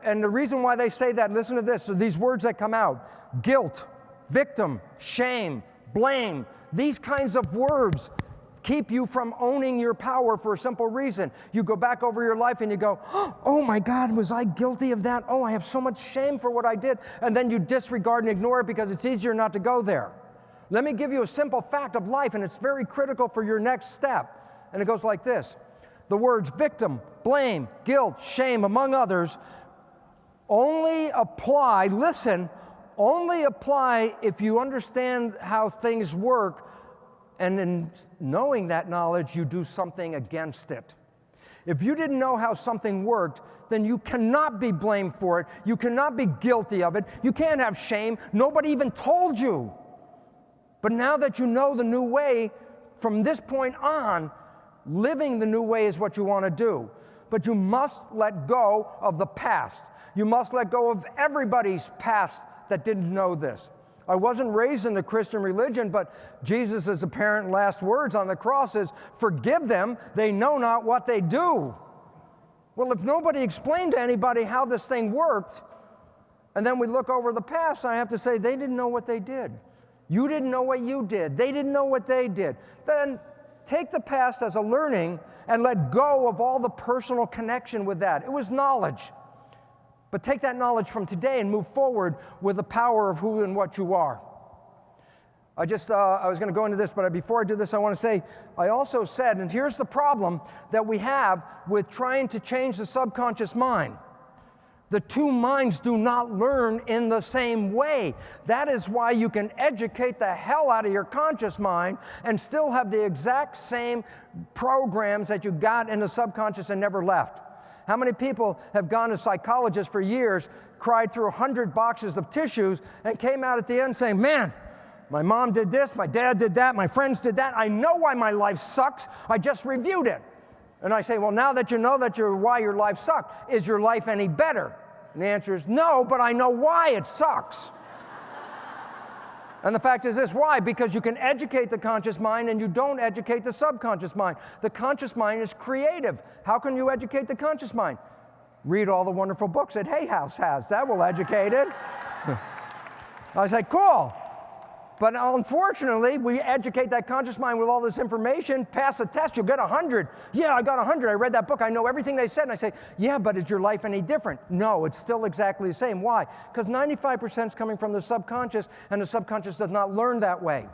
And the reason why they say that, listen to this, so these words that come out, guilt, victim, shame, blame, these kinds of words keep you from owning your power for a simple reason. You go back over your life and you go, oh my God, was I guilty of that? Oh, I have so much shame for what I did. And then you disregard and ignore it because it's easier not to go there. Let me give you a simple fact of life, and it's very critical for your next step. And it goes like this. The words victim, blame, guilt, shame, among others, only apply, listen, only apply if you understand how things work, and in knowing that knowledge, you do something against it. If you didn't know how something worked, then you cannot be blamed for it. You cannot be guilty of it. You can't have shame. Nobody even told you. But now that you know the new way, from this point on, living the new way is what you want to do. But you must let go of the past. You must let go of everybody's past that didn't know this. I wasn't raised in the Christian religion, but Jesus' apparent last words on the cross is, forgive them, they know not what they do. Well, if nobody explained to anybody how this thing worked, and then we look over the past, I have to say, they didn't know what they did. You didn't know what you did. They didn't know what they did. Then take the past as a learning and let go of all the personal connection with that. It was knowledge. But take that knowledge from today and move forward with the power of who and what you are. I was going to go into this, but before I do this, I want to say, I also said, and here's the problem that we have with trying to change the subconscious mind. The two minds do not learn in the same way. That is why you can educate the hell out of your conscious mind and still have the exact same programs that you got in the subconscious and never left. How many people have gone to psychologists for years, cried through 100 boxes of tissues, and came out at the end saying, man, my mom did this, my dad did that, my friends did that. I know why my life sucks. I just reviewed it. And I say, well, now that you know why your life sucked, is your life any better? And the answer is no, but I know why it sucks. And the fact is this, why? Because you can educate the conscious mind and you don't educate the subconscious mind. The conscious mind is creative. How can you educate the conscious mind? Read all the wonderful books that Hay House has. That will educate it. I say, cool. But unfortunately, we educate that conscious mind with all this information. Pass a test, you'll get 100. Yeah, I got 100. I read that book. I know everything they said. And I say, yeah, but is your life any different? No, it's still exactly the same. Why? Because 95% is coming from the subconscious, and the subconscious does not learn that way.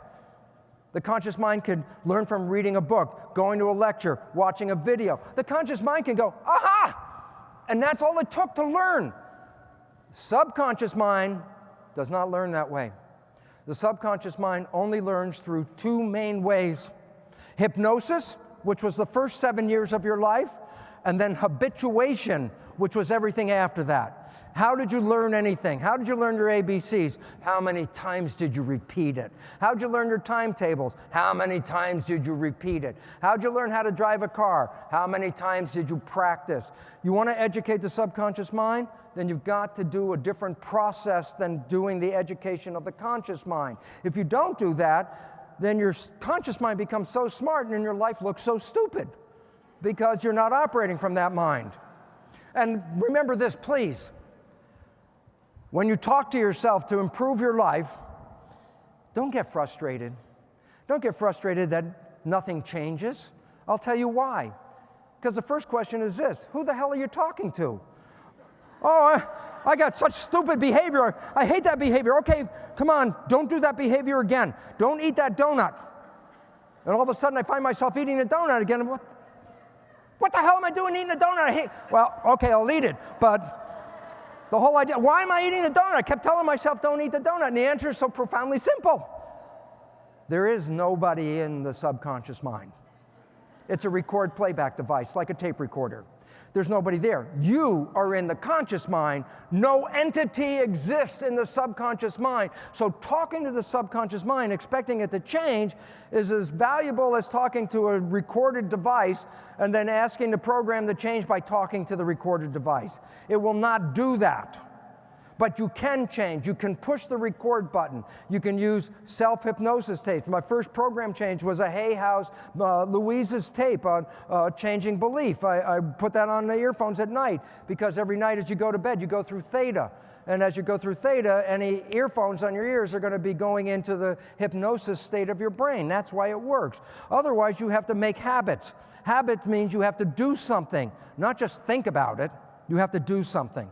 The conscious mind can learn from reading a book, going to a lecture, watching a video. The conscious mind can go, aha! And that's all it took to learn. Subconscious mind does not learn that way. The subconscious mind only learns through two main ways. Hypnosis, which was the first 7 years of your life, and then habituation, which was everything after that. How did you learn anything? How did you learn your ABCs? How many times did you repeat it? How did you learn your timetables? How many times did you repeat it? How did you learn how to drive a car? How many times did you practice? You want to educate the subconscious mind? Then you've got to do a different process than doing the education of the conscious mind. If you don't do that, then your conscious mind becomes so smart and your life looks so stupid because you're not operating from that mind. And remember this, please. When you talk to yourself to improve your life, don't get frustrated. Don't get frustrated that nothing changes. I'll tell you why. Because the first question is this: who the hell are you talking to? Oh, I got such stupid behavior. I hate that behavior. Okay, come on, don't do that behavior again. Don't eat that donut. And all of a sudden I find myself eating a donut again. What the hell am I doing eating a donut? Well, okay, I'll eat it. But the whole idea, why am I eating a donut? I kept telling myself, don't eat the donut. And the answer is so profoundly simple. There is nobody in the subconscious mind. It's a record playback device, like a tape recorder. There's nobody there. You are in the conscious mind. No entity exists in the subconscious mind. So talking to the subconscious mind, expecting it to change, is as valuable as talking to a recorded device and then asking the program to change by talking to the recorded device. It will not do that. But you can change. You can push the record button. You can use self-hypnosis tapes. My first program change was a Hay House, Louise's tape on changing belief. I put that on the earphones at night because every night as you go to bed, you go through theta. And as you go through theta, any earphones on your ears are going to be going into the hypnosis state of your brain. That's why it works. Otherwise, you have to make habits. Habit means you have to do something, not just think about it. You have to do something.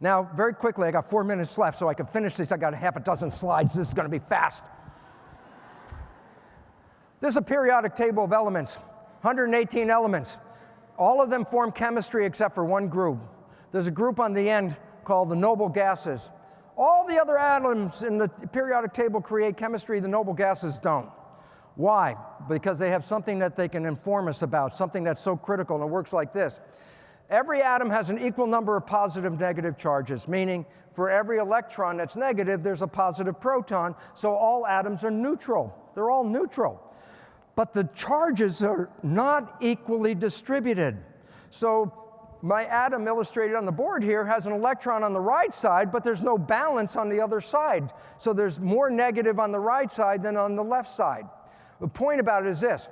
Now, very quickly, I got 4 minutes left, so I can finish this. I got half a dozen slides. This is going to be fast. This is a periodic table of elements, 118 elements. All of them form chemistry except for one group. There's a group on the end called the noble gases. All the other atoms in the periodic table create chemistry. The noble gases don't. Why? Because they have something that they can inform us about, something that's so critical, and it works like this. Every atom has an equal number of positive and negative charges, meaning for every electron that's negative, there's a positive proton, so all atoms are neutral. They're all neutral. But the charges are not equally distributed. So my atom illustrated on the board here has an electron on the right side, but there's no balance on the other side. So there's more negative on the right side than on the left side. The point about it is this: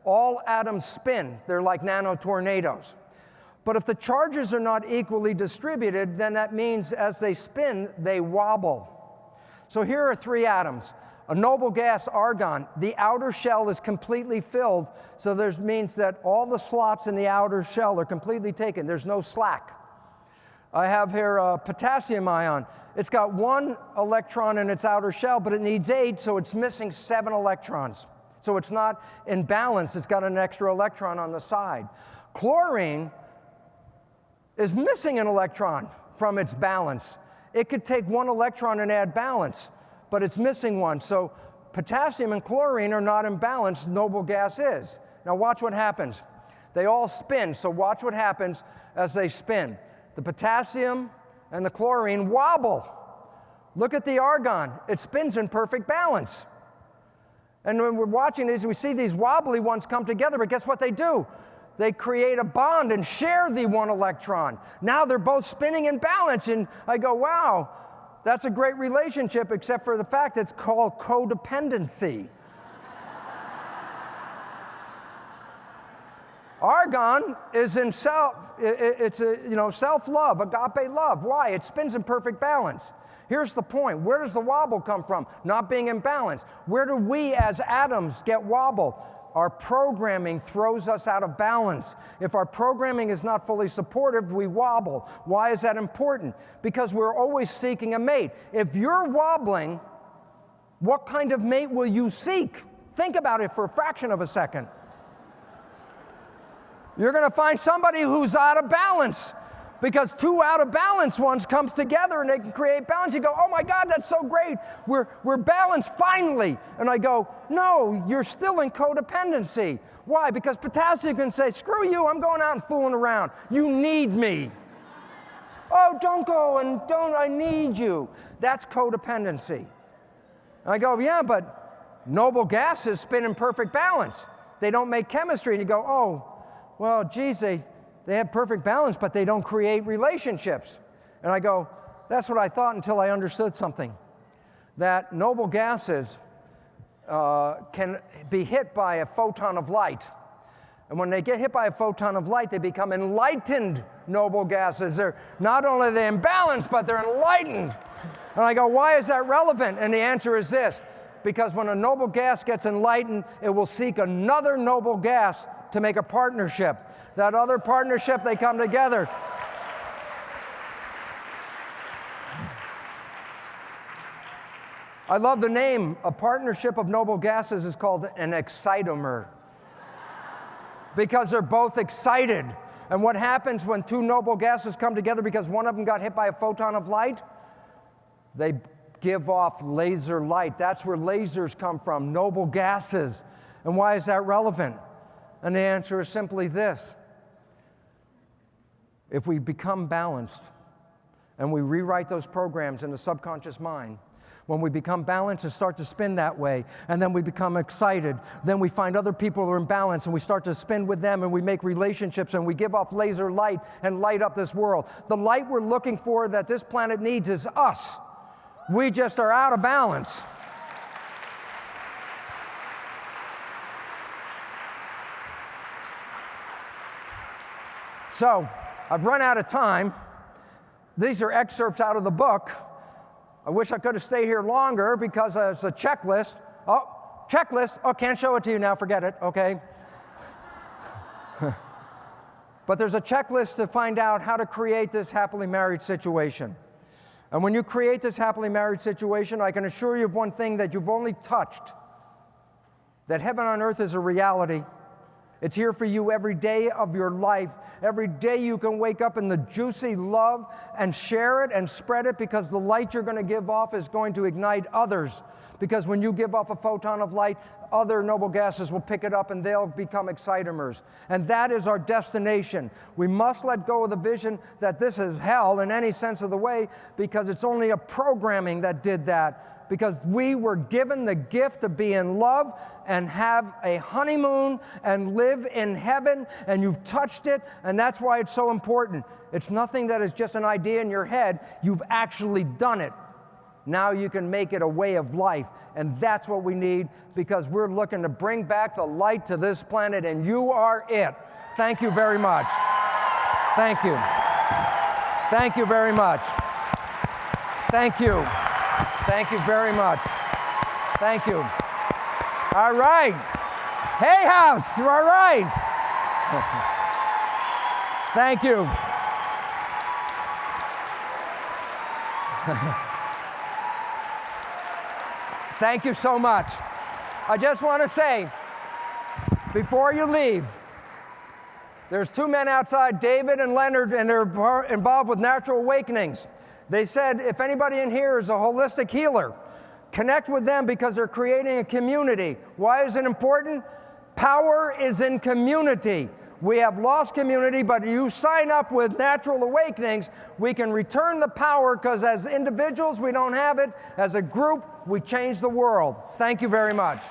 all atoms spin. They're like nanotornadoes. But if the charges are not equally distributed, then that means as they spin, they wobble. So here are three atoms. A noble gas, argon. The outer shell is completely filled, so this means that all the slots in the outer shell are completely taken. There's no slack. I have here a potassium ion. It's got one electron in its outer shell, but it needs 8, so it's missing 7 electrons. So it's not in balance. It's got an extra electron on the side. Chlorine is missing an electron from its balance. It could take 1 electron and add balance, but it's missing one. So potassium and chlorine are not in balance. Noble gas is. Now watch what happens. They all spin, so watch what happens as they spin. The potassium and the chlorine wobble. Look at the argon. It spins in perfect balance. And when we're watching these, we see these wobbly ones come together, but guess what they do? They create a bond and share the 1 electron. Now they're both spinning in balance, and I go, wow, that's a great relationship, except for the fact it's called codependency. Argon is in self-love, agape love. Why? It spins in perfect balance. Here's the point. Where does the wobble come from? Not being in balance. Where do we as atoms get wobble? Our programming throws us out of balance. If our programming is not fully supportive, we wobble. Why is that important? Because we're always seeking a mate. If you're wobbling, what kind of mate will you seek? Think about it for a fraction of a second. You're going to find somebody who's out of balance, because 2 out of balance ones comes together and they can create balance. You go, oh my God, that's so great. We're balanced finally. And I go, no, you're still in codependency. Why? Because potassium can say, screw you, I'm going out and fooling around. You need me. Oh, don't go and don't, I need you. That's codependency. And I go, yeah, but noble gases spin in perfect balance. They don't make chemistry. And you go, oh, well, geez, they have perfect balance, but they don't create relationships. And I go, that's what I thought until I understood something. That noble gases can be hit by a photon of light. And when they get hit by a photon of light, they become enlightened noble gases. They're not only are they imbalanced, but they're enlightened. And I go, why is that relevant? And the answer is this: because when a noble gas gets enlightened, it will seek another noble gas to make a partnership. That other partnership, they come together. I love the name. A partnership of noble gases is called an excitomer, because they're both excited. And what happens when two noble gases come together because one of them got hit by a photon of light? They give off laser light. That's where lasers come from, noble gases. And why is that relevant? And the answer is simply this: if we become balanced and we rewrite those programs in the subconscious mind, when we become balanced and start to spin that way, and then we become excited, then we find other people who are in balance and we start to spin with them, and we make relationships and we give off laser light and light up this world. The light we're looking for that this planet needs is us. We just are out of balance. So, I've run out of time. These are excerpts out of the book. I wish I could have stayed here longer because it's a checklist. Oh, checklist. Oh, can't show it to you now. Forget it. Okay. But there's a checklist to find out how to create this happily married situation. And when you create this happily married situation, I can assure you of one thing that you've only touched: that heaven on earth is a reality. It's here for you every day of your life. Every day you can wake up in the juicy love and share it and spread it, because the light you're going to give off is going to ignite others. Because when you give off a photon of light, other noble gases will pick it up and they'll become excitomers. And that is our destination. We must let go of the vision that this is hell in any sense of the way, because it's only a programming that did that. Because we were given the gift to be in love and have a honeymoon and live in heaven, and you've touched it, and that's why it's so important. It's nothing that is just an idea in your head. You've actually done it. Now you can make it a way of life, and that's what we need, because we're looking to bring back the light to this planet, and you are it. Thank you very much. Thank you. Thank you very much. Thank you. Thank you very much. Thank you. All right. Hey, house, you all right? Thank you. Thank you so much. I just want to say, before you leave, there's two men outside, David and Leonard, and they're involved with Natural Awakenings. They said, if anybody in here is a holistic healer, connect with them, because they're creating a community. Why is it important? Power is in community. We have lost community, but you sign up with Natural Awakenings, we can return the power, because as individuals, we don't have it. As a group, we change the world. Thank you very much.